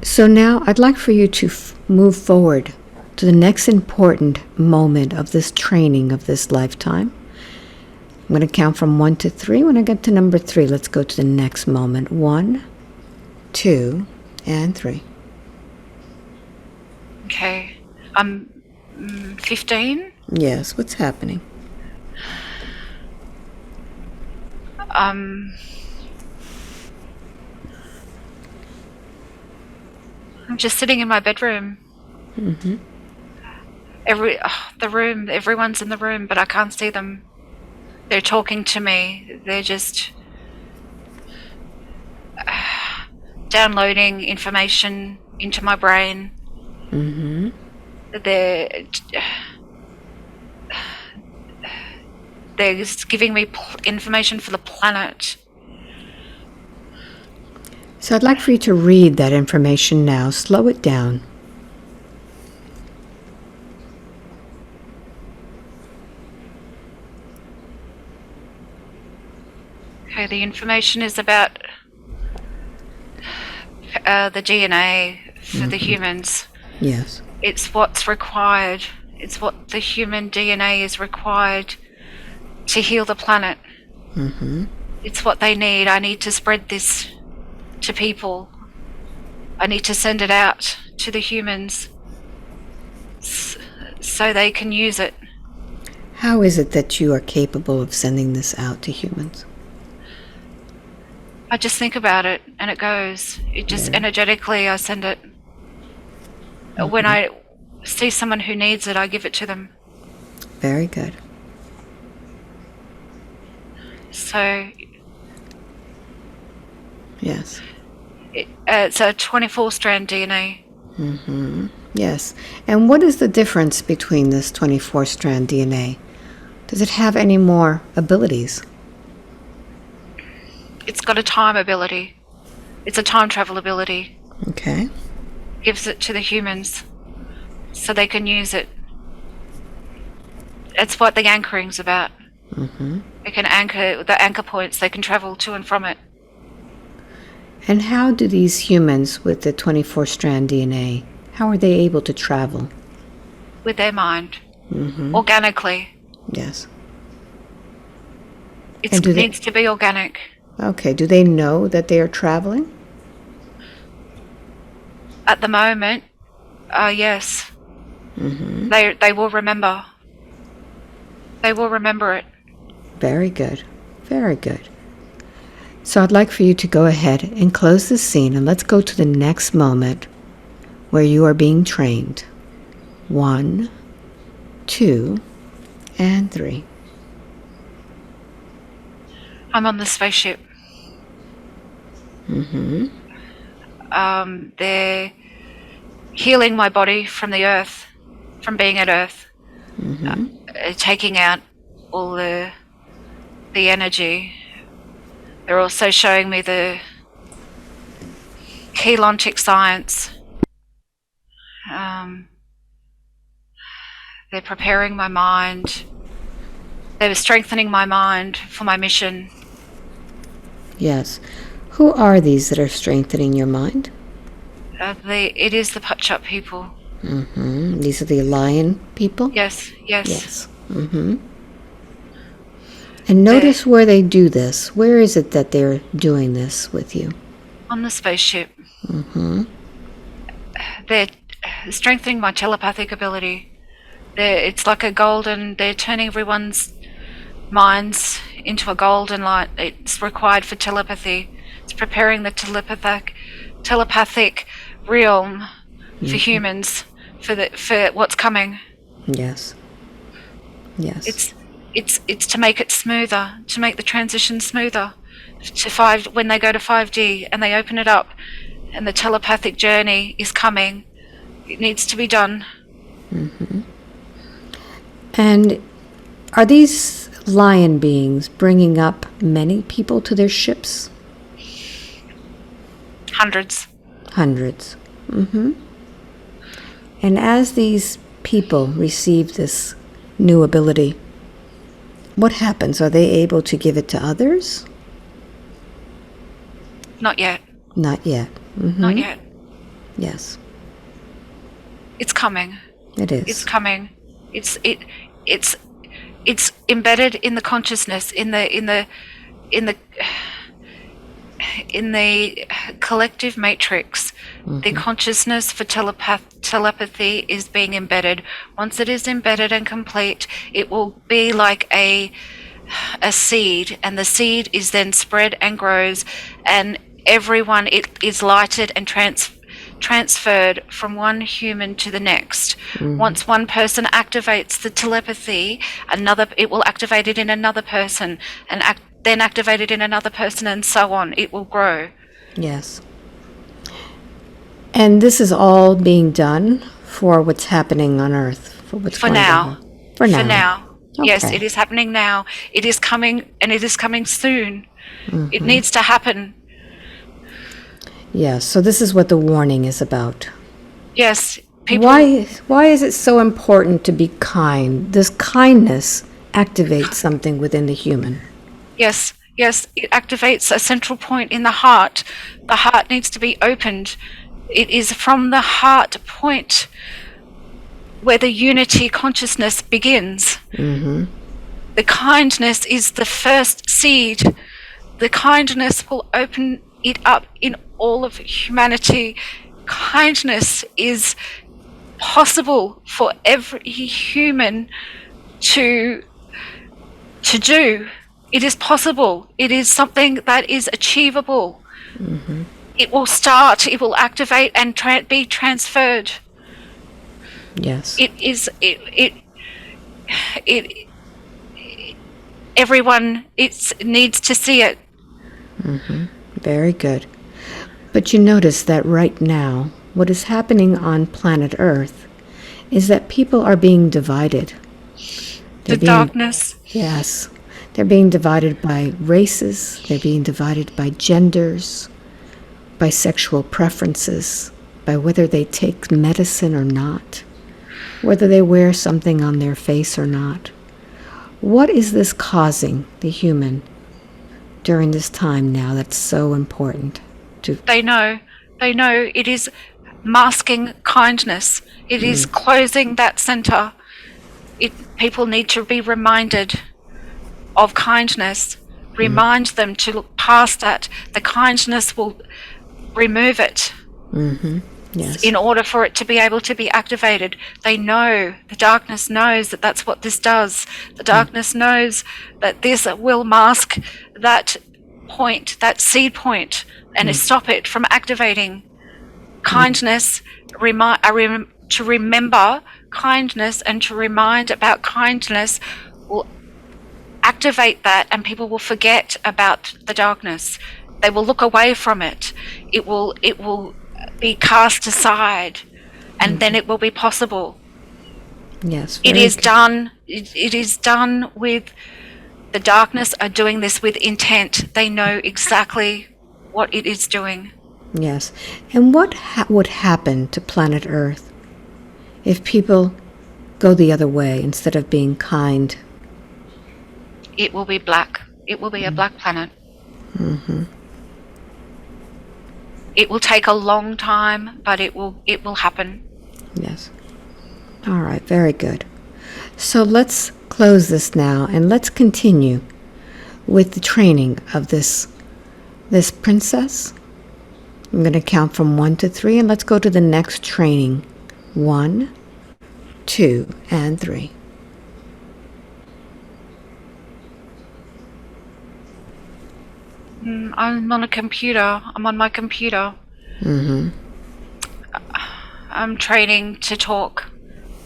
So now I'd like for you to move forward to the next important moment of this training of this lifetime. I'm going to count from 1 to 3. When I get to number 3, let's go to the next moment. 1, 2, and 3. Okay. I'm 15. Yes, what's happening? I'm just sitting in my bedroom. Everyone's in the room, but I can't see them. They're talking to me. They're just downloading information into my brain. Mm-hmm. They're giving me information for the planet. So I'd like for you to read that information now. Slow it down. Okay, the information is about the DNA for the humans. Yes. It's what's required. It's what the human DNA is required to heal the planet. Mm-hmm. It's what they need. I need to spread this to people. I need to send it out to the humans so they can use it. How is it that you are capable of sending this out to humans? I just think about it and it goes. It just energetically, I send it. When I see someone who needs it, I give it to them. Very good. So Yes. it's a 24-strand DNA. Mm-hmm. Yes. And what is the difference between this 24-strand DNA? Does it have any more abilities? It's got a time ability. It's a time travel ability. Okay. Gives it to the humans so they can use it. It's what the anchoring's about. Mm-hmm. They can anchor the anchor points. They can travel to and from it. And how do these humans with the 24-strand DNA, how are they able to travel? With their mind. Mm-hmm. Organically. Yes. It needs to be organic. Okay. Do they know that they are traveling? At the moment, yes. Mm-hmm. They will remember. They will remember it. Very good. Very good. So I'd like for you to go ahead and close the scene, and let's go to the next moment where you are being trained. 1, 2, and 3. I'm on the spaceship. Mm-hmm. They're healing my body from the earth, from being at earth. Mm-hmm. Taking out all the energy. They're also showing me the Keylontic science. They're preparing my mind. They're strengthening my mind for my mission. Yes. Who are these that are strengthening your mind? It is the Putchup people. Mm-hmm. These are the lion people? Yes. Yes. Mm-hmm. And notice where they do this. Where is it that they're doing this with you? On the spaceship. Mm-hmm. They're strengthening my telepathic ability. It's like they're turning everyone's minds into a golden light. It's required for telepathy. It's preparing the telepathic realm for humans for what's coming. Yes. Yes. It's to make it smoother, to make the transition smoother to when they go to 5D and they open it up and the telepathic journey is coming. It needs to be done. Mm-hmm. And are these lion beings bringing up many people to their ships? Hundreds. Hundreds. Mm-hmm. And as these people receive this new ability, what happens? Are they able to give it to others? Not yet. Not yet. Mm-hmm. Not yet. Yes. It's coming. It is. It's coming. It's embedded in the consciousness, in the collective matrix. Mm-hmm. The consciousness for telepathy is being embedded. Once it is embedded and complete, it will be like a seed, and the seed is then spread and grows, and everyone it is lighted and transferred from one human to the next. Mm-hmm. Once one person activates the telepathy, it will activate it in another person, and then activate it in another person, and so on. It will grow. Yes. And this is all being done for what's happening on Earth, for what's For going to now. happen. For now. For now. Yes, Okay. it is happening now. It is coming, and it is coming soon. It needs to happen. Yes, so this is what the warning is about. Yes, people. Why is it so important to be kind? Does kindness activate something within the human? Yes, yes, it activates a central point in the heart. The heart needs to be opened. It is from the heart point where the unity consciousness begins. The kindness is the first seed. The kindness will open it up in all of humanity. Kindness is possible for every human to do. It is possible. It is something that is achievable. It will start, it will activate and be transferred. Yes. Everyone needs to see it. Very good. But you notice that right now, what is happening on planet Earth is that people are being divided. The darkness. Yes. They're being divided by races, they're being divided by genders, by sexual preferences, by whether they take medicine or not, whether they wear something on their face or not. What is this causing the human during this time now that's so important? They know it is masking kindness. It is closing that center. People need to be reminded of kindness. Remind them to look past that. The kindness will remove it. Yes. In order for it to be able to be activated. They know, the darkness knows that that's what this does. The darkness knows that this will mask that point, that seed point, and stop it from activating. Kindness, to remember kindness and to remind about kindness will activate that, and people will forget about the darkness. They will look away from it. It will be cast aside, and then it will be possible. Yes. It is done. It is done with the darkness are doing this with intent. They know exactly what it is doing. Yes. And what would happen to planet Earth if people go the other way instead of being kind? It will be black. It will be a black planet. It will take a long time, but it will happen. Yes. All right, very good. So let's close this now and let's continue with the training of this princess. I'm going to count from 1 to 3 and let's go to the next training. 1, 2, and 3. I'm on a computer. I'm on my computer. I'm training to talk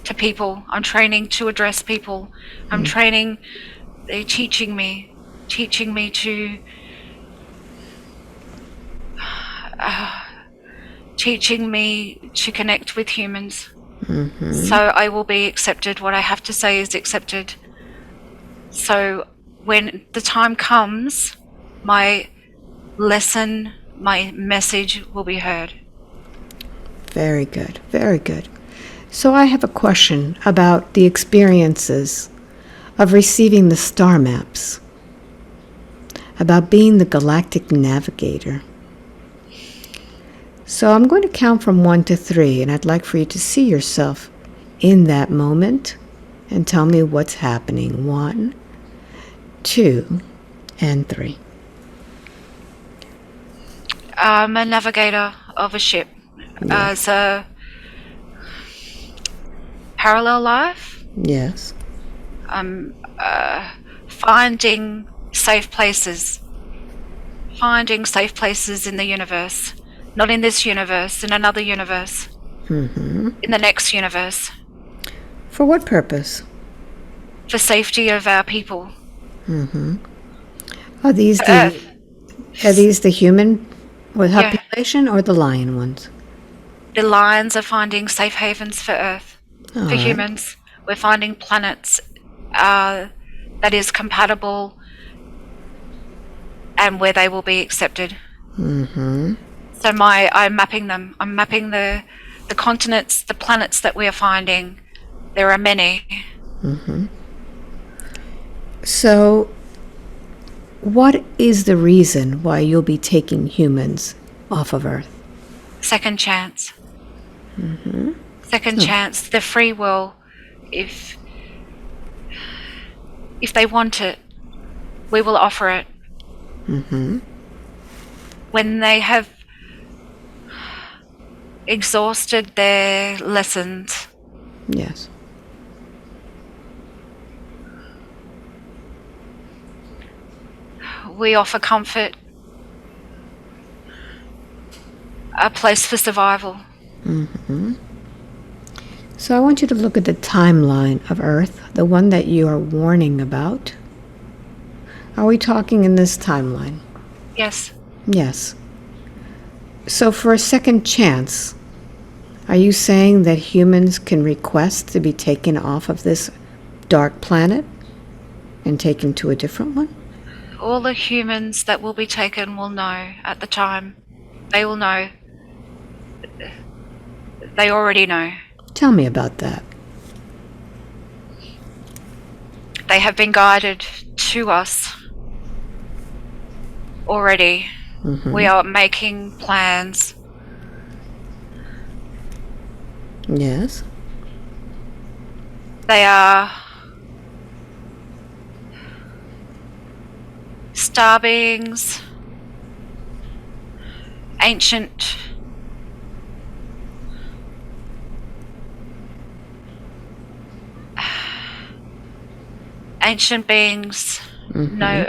to people. I'm training to address people. I'm training. They're teaching me to connect with humans. So I will be accepted. What I have to say is accepted. So when the time comes, my lesson, my message will be heard. Very good, very good. So I have a question about the experiences of receiving the star maps, about being the galactic navigator. So I'm going to count from 1 to 3, and I'd like for you to see yourself in that moment and tell me what's happening. 1, 2, and 3. I'm a navigator of a ship. As a parallel life. Yes. I'm finding safe places. Finding safe places in the universe. Not in this universe, in another universe. In the next universe. For what purpose? For safety of our people. Are these the human with Yeah. population or the lion ones? The lions are finding safe havens for Earth, All for right. humans. We're finding planets that is compatible and where they will be accepted. Mm-hmm. So I'm mapping them. I'm mapping the continents, the planets that we are finding. There are many. Mm-hmm. So, what is the reason why you'll be taking humans off of Earth? Second chance. Mm-hmm. Second chance. The free will. If they want it, we will offer it. Mm-hmm. When they have exhausted their lessons, Yes. we offer comfort, a place for survival. Mm-hmm. So I want you to look at the timeline of Earth, the one that you are warning about. Are we talking in this timeline? Yes. Yes. So for a second chance, are you saying that humans can request to be taken off of this dark planet and taken to a different one? All the humans that will be taken will know at the time. They will know. They already know. Tell me about that. They have been guided to us already. Mm-hmm. We are making plans. Yes. They are star beings, ancient beings. Mm-hmm. No,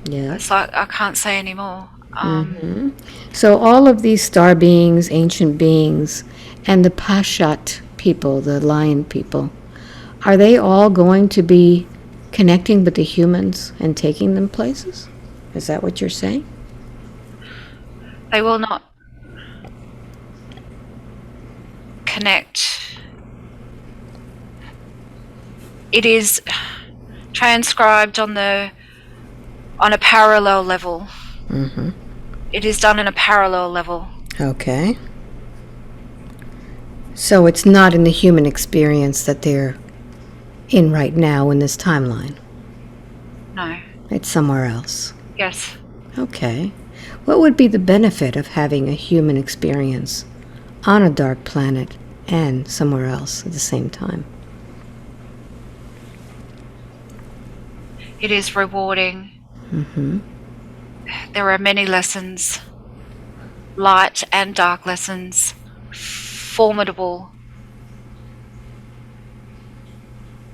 Yes. it's like I can't say anymore. Mm-hmm. So all of these star beings, ancient beings, and the Pashat people, the lion people, are they all going to be connecting with the humans and taking them places? Is that what you're saying? They will not connect. It is transcribed on a parallel level. Mm-hmm. It is done in a parallel level. Okay. So it's not in the human experience that they're in right now in this timeline. No. It's somewhere else. Yes. Okay. What would be the benefit of having a human experience on a dark planet and somewhere else at the same time? It is rewarding. Mm-hmm. There are many lessons, light and dark lessons, formidable.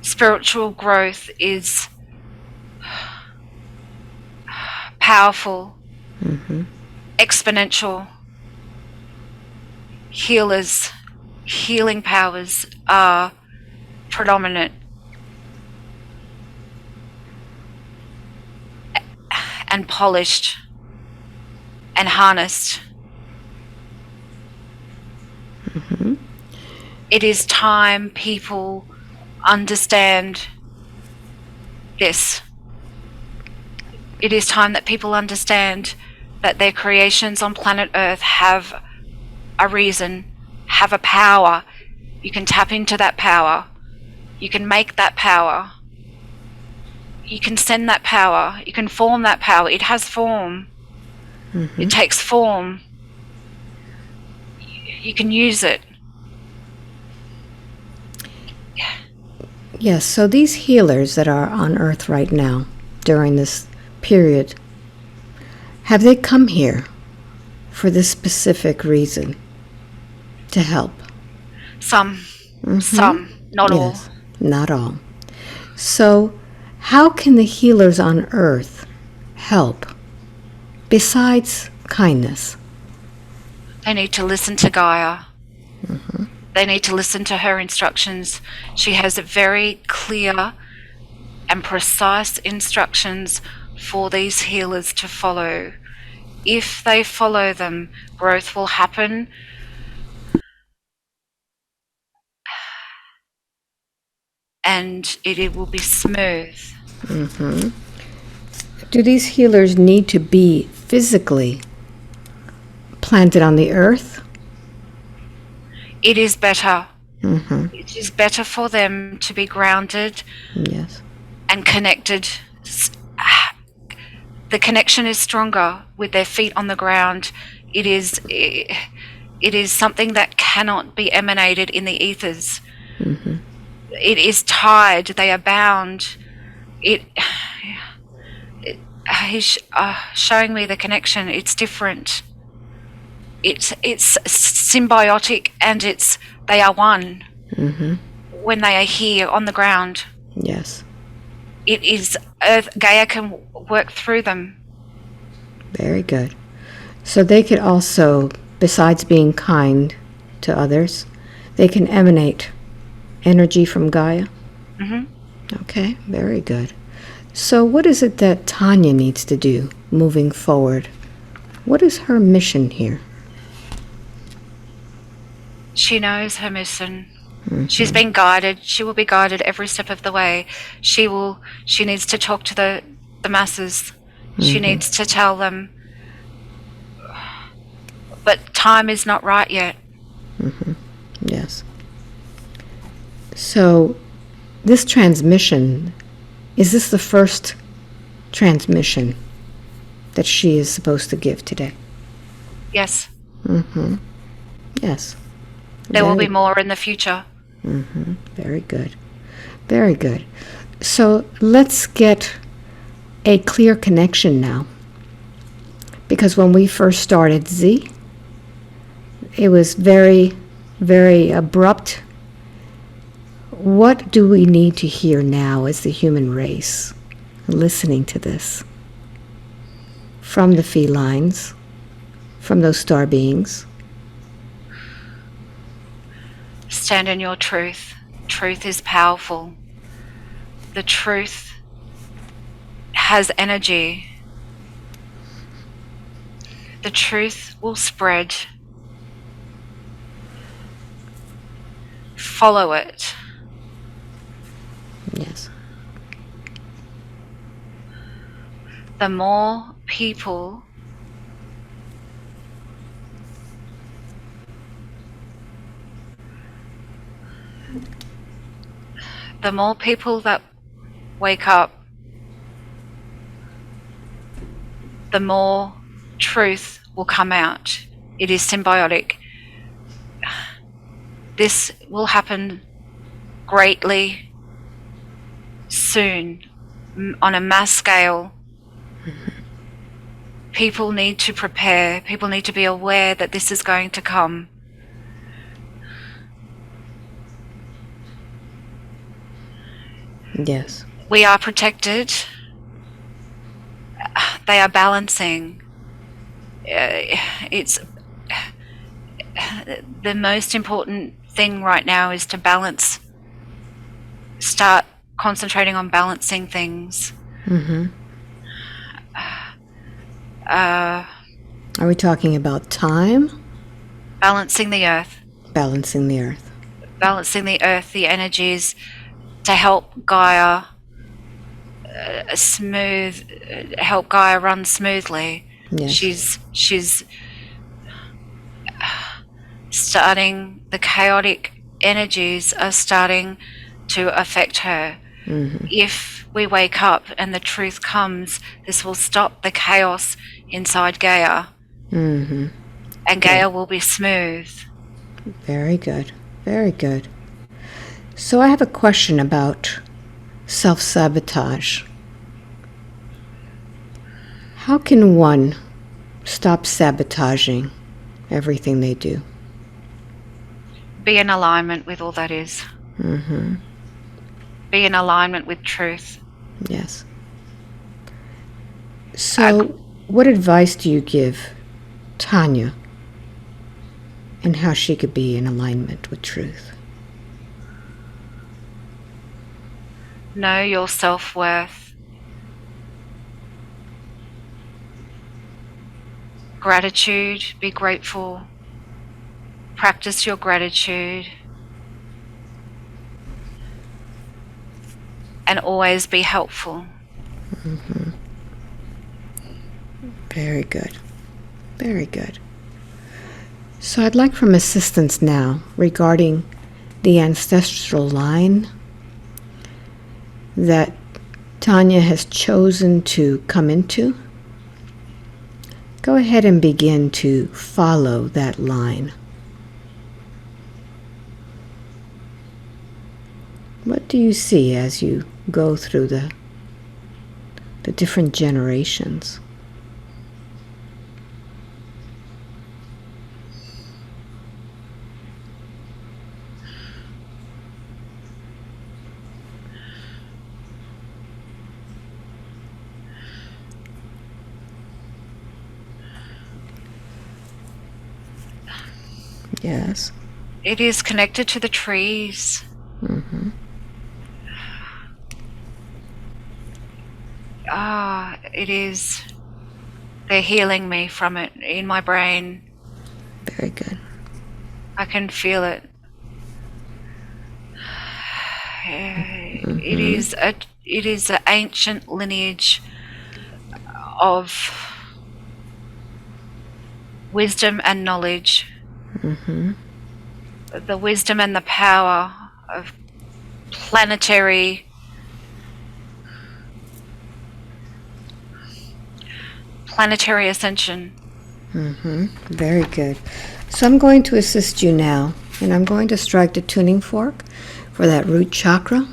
Spiritual growth is powerful, Mm-hmm. exponential. Healing powers are predominant. And polished and harnessed. Mm-hmm. It is time people understand this. It is time that people understand that their creations on planet Earth have a reason, have a power. You can tap into that power. You can make that power. You can send that power. You can form that power. It has form. Mm-hmm. It takes form. You can use it. Yes, so these healers that are on Earth right now during this period, have they come here for this specific reason to help? Some, Mm-hmm. not Yes, all. not all. So, how can the healers on Earth help besides kindness? They need to listen to Gaia. Mm-hmm. They need to listen to her instructions. She has very clear and precise instructions for these healers to follow. If they follow them, growth will happen. And it will be smooth. Do these healers need to be physically planted on the earth? It is better. It is better for them to be grounded Yes. and connected. The connection is stronger with their feet on the ground. It is something that cannot be emanated in the ethers. It is tied. They are bound. He's showing me the connection. It's different. It's symbiotic, and they are one when they are here on the ground. Yes. It is Earth. Gaia can work through them. Very good. So they could also, besides being kind to others, they can emanate energy from Gaia? Okay, very good. So what is it that Tanya needs to do moving forward? What is her mission here? She knows her mission. She's been guided. She will be guided every step of the way. She needs to talk to the masses. She needs to tell them. But time is not right yet. Yes. So this transmission, is this the first transmission that she is supposed to give today? Yes. Yes. There will be more in the future. Very good. Very good. So let's get a clear connection now. Because when we first started Z, it was very, very abrupt. What do we need to hear now as the human race, listening to this? From the felines, from those star beings. Stand in your truth. Truth is powerful. The truth has energy. The truth will spread. Follow it. Yes. The more people that wake up, the more truth will come out. It is symbiotic. This will happen greatly soon on a mass scale. People need to prepare. People need to be aware that this is going to come. Yes. We are protected. They are balancing. It's the most important thing right now is to balance. Start concentrating on balancing things. Are we talking about time? Balancing the earth. Balancing the earth. Balancing the earth, the energies, to help Gaia help Gaia run smoothly. Yes. She's starting, the chaotic energies are starting to affect her. If we wake up and the truth comes, this will stop the chaos inside Gaia. And Gaia will be smooth. Very good. Very good. So I have a question about self-sabotage. How can one stop sabotaging everything they do? Be in alignment with all that is. Be in alignment with truth. Yes. So what advice do you give Tanya and how she could be in alignment with truth? Know your self-worth. gratitude, be grateful, practice your gratitude, and always be helpful. Very good. Very good. So I'd like some assistance now regarding the ancestral line that Tanya has chosen to come into. Go ahead and begin to follow that line. What do you see as you go through the different generations? Yes. It is connected to the trees. Mm-hmm. It is. They're healing me from it in my brain. Very good. I can feel it. Mm-hmm. It is an ancient lineage of wisdom and knowledge. Mm-hmm. The wisdom and the power of planetary ascension. Mm-hmm. Very good. So I'm going to assist you now, and I'm going to strike the tuning fork for that root chakra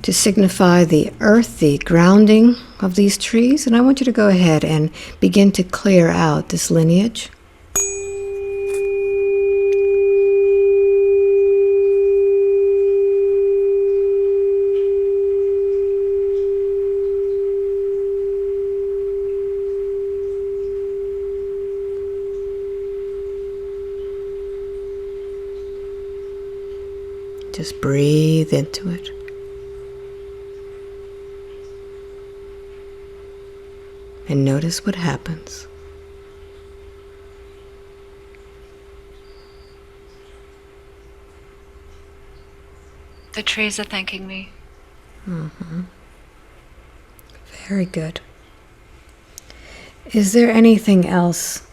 to signify the earth, the grounding of these trees. And I want you to go ahead and begin to clear out this lineage. Just breathe into it. And notice what happens. The trees are thanking me. Mm-hmm. Very good. Is there anything else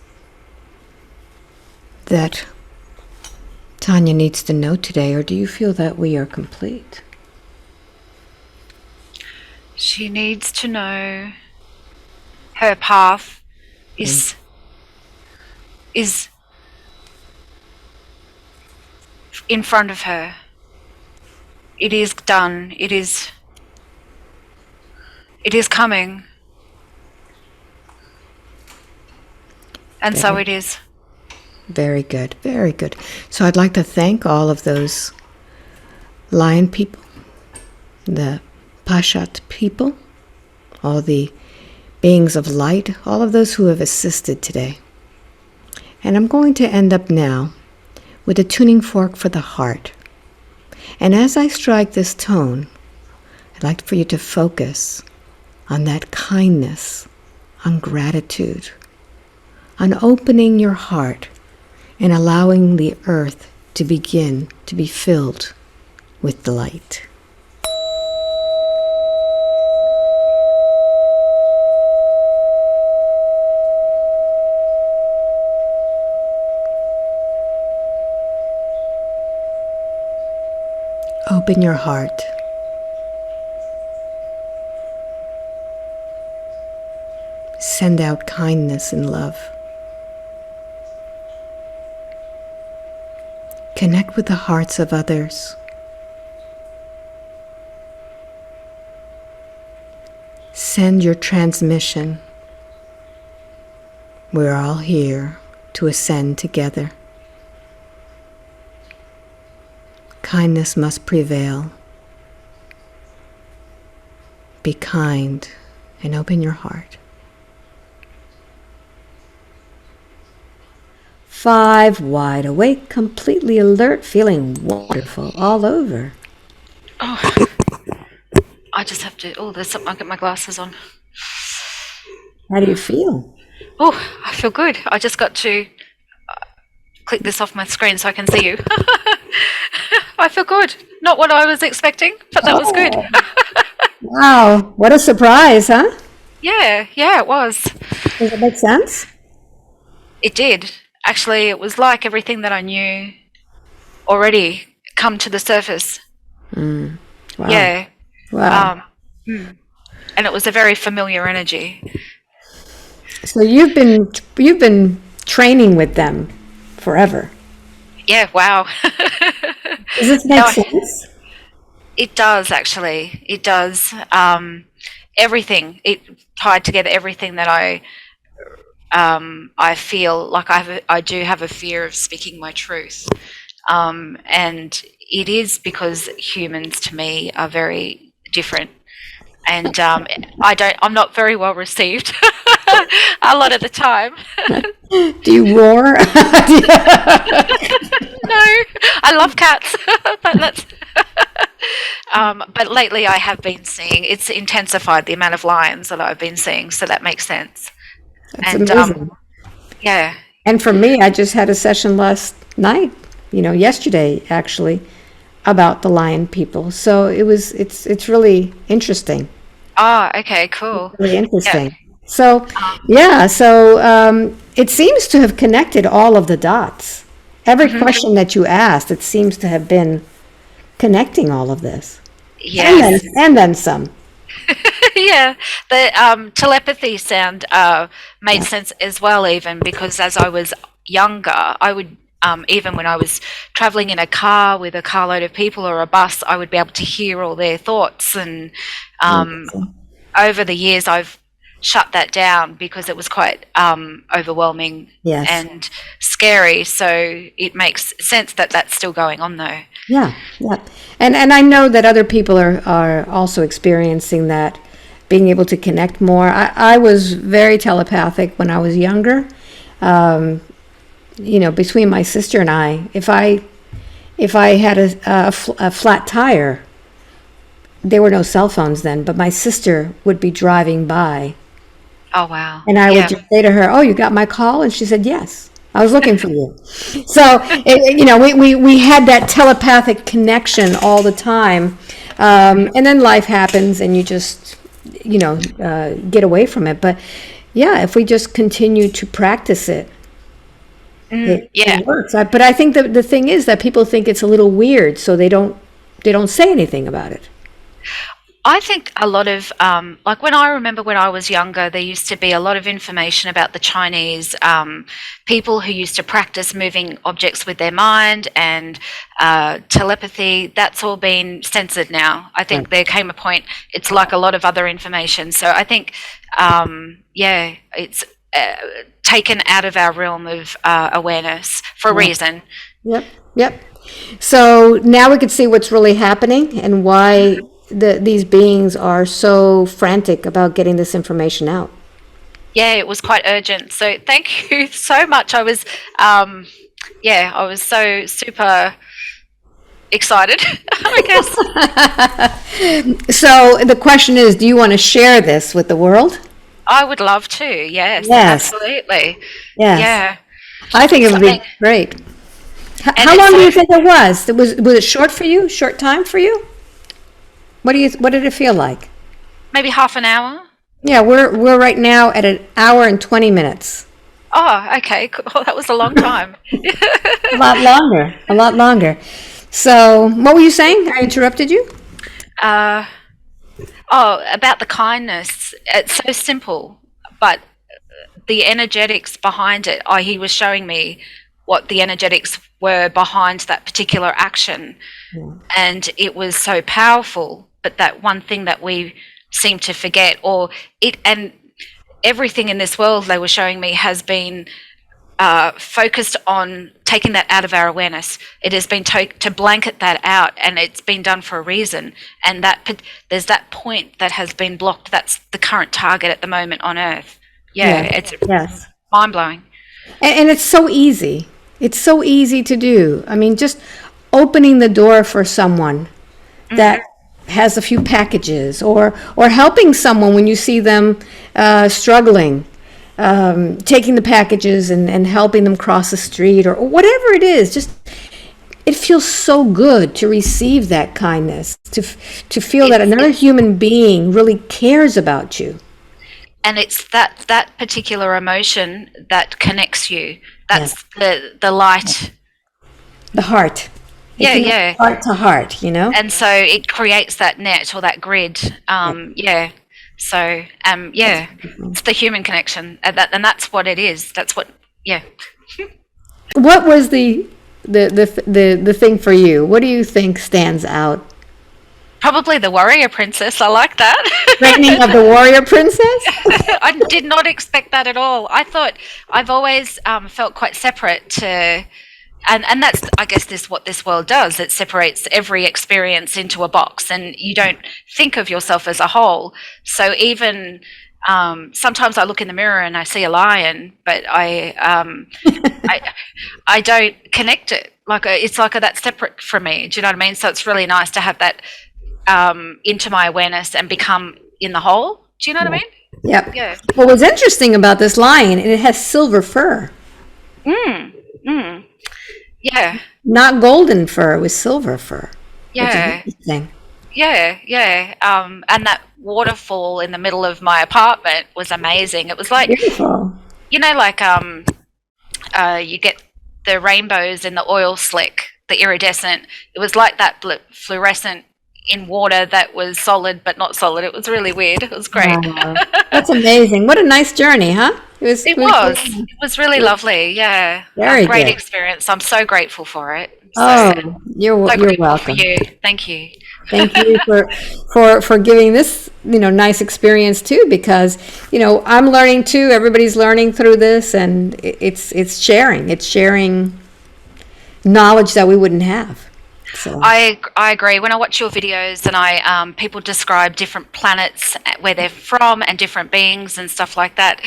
that Tanya needs to know today, or do you feel that we are complete? She needs to know her path is in front of her. It is done. It is coming. And so it is. Very good, very good. So I'd like to thank all of those lion people, the Pashat people, all the beings of light, all of those who have assisted today. And I'm going to end up now with a tuning fork for the heart. And as I strike this tone, I'd like for you to focus on that kindness, on gratitude, on opening your heart and allowing the earth to begin to be filled with the light. Open your heart. Send out kindness and love. Connect with the hearts of others. Send your transmission. We're all here to ascend together. Kindness must prevail. Be kind and open your heart. 5, wide awake, completely alert, feeling wonderful all over. Oh, I just have to. Oh, there's something. I'll get my glasses on. How do you feel? Oh, I feel good. I just got to click this off my screen so I can see you. I feel good. Not what I was expecting, but that was good. Oh, wow. What a surprise, huh? Yeah, it was. Does it make sense? It did. Actually, it was like everything that I knew already come to the surface. Wow. Yeah. Wow. Um, and it was a very familiar energy. So you've been training with them forever. Yeah, wow. Does this make No, sense? it does actually. It does. Everything. It tied together everything that I feel like I do have a fear of speaking my truth. And it is because humans to me are very different. And I'm not very well received a lot of the time. Do you roar? No, I love cats, but that's. But lately, I have been seeing it's intensified the amount of lions that I've been seeing, so that makes sense. That's And amazing. yeah, And for me, I just had a session last night, yesterday actually, about the lion people. So it's really interesting. okay, cool. Really Yeah, interesting. So, yeah, so it seems to have connected all of the dots. Every question that you asked, it seems to have been connecting all of this. yes, And then some. yeah. The telepathy sound made sense as well, even because as I was younger, I would. Even when I was traveling in a car with a carload of people or a bus, I would be able to hear all their thoughts. And um, over the years, I've shut that down because it was quite overwhelming Yes. and scary. So it makes sense that that's still going on, though. Yeah, yeah. And I know that other people are also experiencing that, being able to connect more. I was very telepathic when I was younger. Between my sister and I, if I had a flat tire, there were no cell phones then, but my sister would be driving by, Oh wow! and I would Yeah. just say to her, "Oh, you got my call?" And she said, "Yes, I was looking for you." So, we had that telepathic connection all the time. And then life happens and you just, get away from it. But yeah, if we just continue to practice it, Yeah. it works. But I think the thing is that people think it's a little weird, so they don't say anything about it. I think a lot of, like when I remember when I was younger, there used to be a lot of information about the Chinese people who used to practice moving objects with their mind and telepathy. That's all been censored now. I Right. think there came a point, it's like a lot of other information. So I think, yeah, it's taken out of our realm of awareness for a Yeah. reason. Yep. Yep. So now we can see what's really happening and why these beings are so frantic about getting this information out. Yeah, it was quite urgent. So thank you so much. I was so super excited, I guess. So the question is, do you want to share this with the world? I would love to. Yes, Yes. absolutely. Yes. Yeah. I think it would be Something, great. and How it's long do so you think it was? Was it short for you? Short time for you? What did it feel like? maybe half an hour. Yeah, we're right now at an hour and 20 minutes. Oh, okay. Cool. That was a long time. A lot longer. A lot longer. So, what were you saying? I interrupted you? Uh, oh, about the kindness. It's so simple, but the energetics behind it. Oh, he was showing me what the energetics were behind that particular action, and it was so powerful. But that one thing that we seem to forget, or it, and everything in this world they were showing me has been focused on taking that out of our awareness. It has been to blanket that out, and it's been done for a reason. And there's that point that has been blocked. That's the current target at the moment on Earth. Yeah, Yes. it's Yes. mind blowing. And it's so easy. It's so easy to do. I mean, just opening the door for someone that has a few packages, or helping someone when you see them struggling. taking the packages and helping them cross the street or whatever it is. Just it feels so good to receive that kindness, to feel that another human being really cares about you. And it's that particular emotion that connects you. That's the light. The heart. Yeah, yeah. Heart to heart, you know? And so it creates that net or that grid. Yeah. So, it's the human connection, and that's what it is. That's what, yeah. What was the thing for you? What do you think stands out? Probably the warrior princess. I like that. Training of the warrior princess? I did not expect that at all. I thought I've always felt quite separate to, and that's, I guess, what this world does. It separates every experience into a box, and you don't think of yourself as a whole. So even sometimes I look in the mirror and I see a lion, but I don't connect it. Like it's like that's separate from me. Do you know what I mean? So it's really nice to have that into my awareness and become in the whole. Do you know what I mean? Yep. Yeah. Well, what's interesting about this lion, it has silver fur. Yeah. Not golden fur, it was silver fur. Yeah. Interesting. Yeah. And that waterfall in the middle of my apartment was amazing. It was like, Beautiful. you know, like you get the rainbows in the oil slick, the iridescent. It was like that fluorescent in water that was solid but not solid. It was really weird. It was great. Wow. That's amazing. What a nice journey, huh? It was really lovely. Yeah. Very great good. experience. I'm so grateful for it. You're welcome. For you. Thank you. Thank you for giving this, nice experience too, because, I'm learning too. Everybody's learning through this, and it's sharing knowledge that we wouldn't have. So I agree. When I watch your videos and people describe different planets, where they're from, and different beings and stuff like that,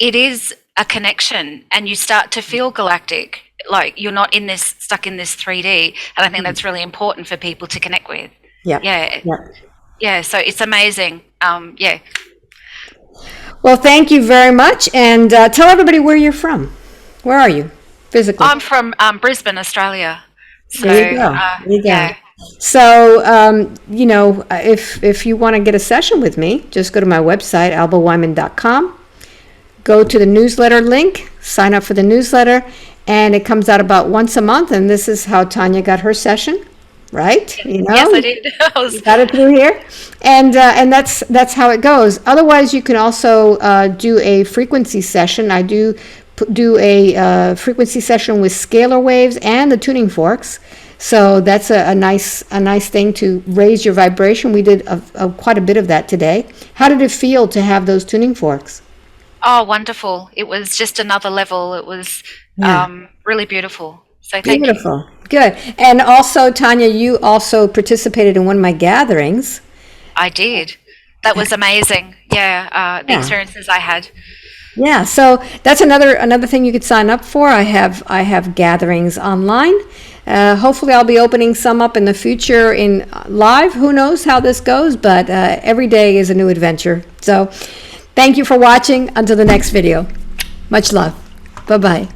it is a connection, and you start to feel galactic. Like you're not stuck in this 3D, and I think that's really important for people to connect with. Yeah. So it's amazing. Yeah. Well, thank you very much, and tell everybody where you're from. Where are you physically? I'm from Brisbane, Australia. So, there you go. There you go. Yeah. So, if you want to get a session with me, just go to my website, albaweinman.com. Go to the newsletter link, sign up for the newsletter, and it comes out about once a month. And this is how Tanya got her session, right? Yes, I did. You got it through here, and that's how it goes. Otherwise, you can also do a frequency session. I do a frequency session with scalar waves and the tuning forks. So that's a nice thing to raise your vibration. We did quite a bit of that today. How did it feel to have those tuning forks? Oh, wonderful. It was just another level. It was really beautiful. So thank you. Beautiful. Good. And also, Tanya, you also participated in one of my gatherings. I did. That was amazing. Yeah, the experiences I had. Yeah, so that's another thing you could sign up for. I have gatherings online. Hopefully I'll be opening some up in the future in live. Who knows how this goes, but every day is a new adventure. So thank you for watching. Until the next video. Much love. Bye-bye.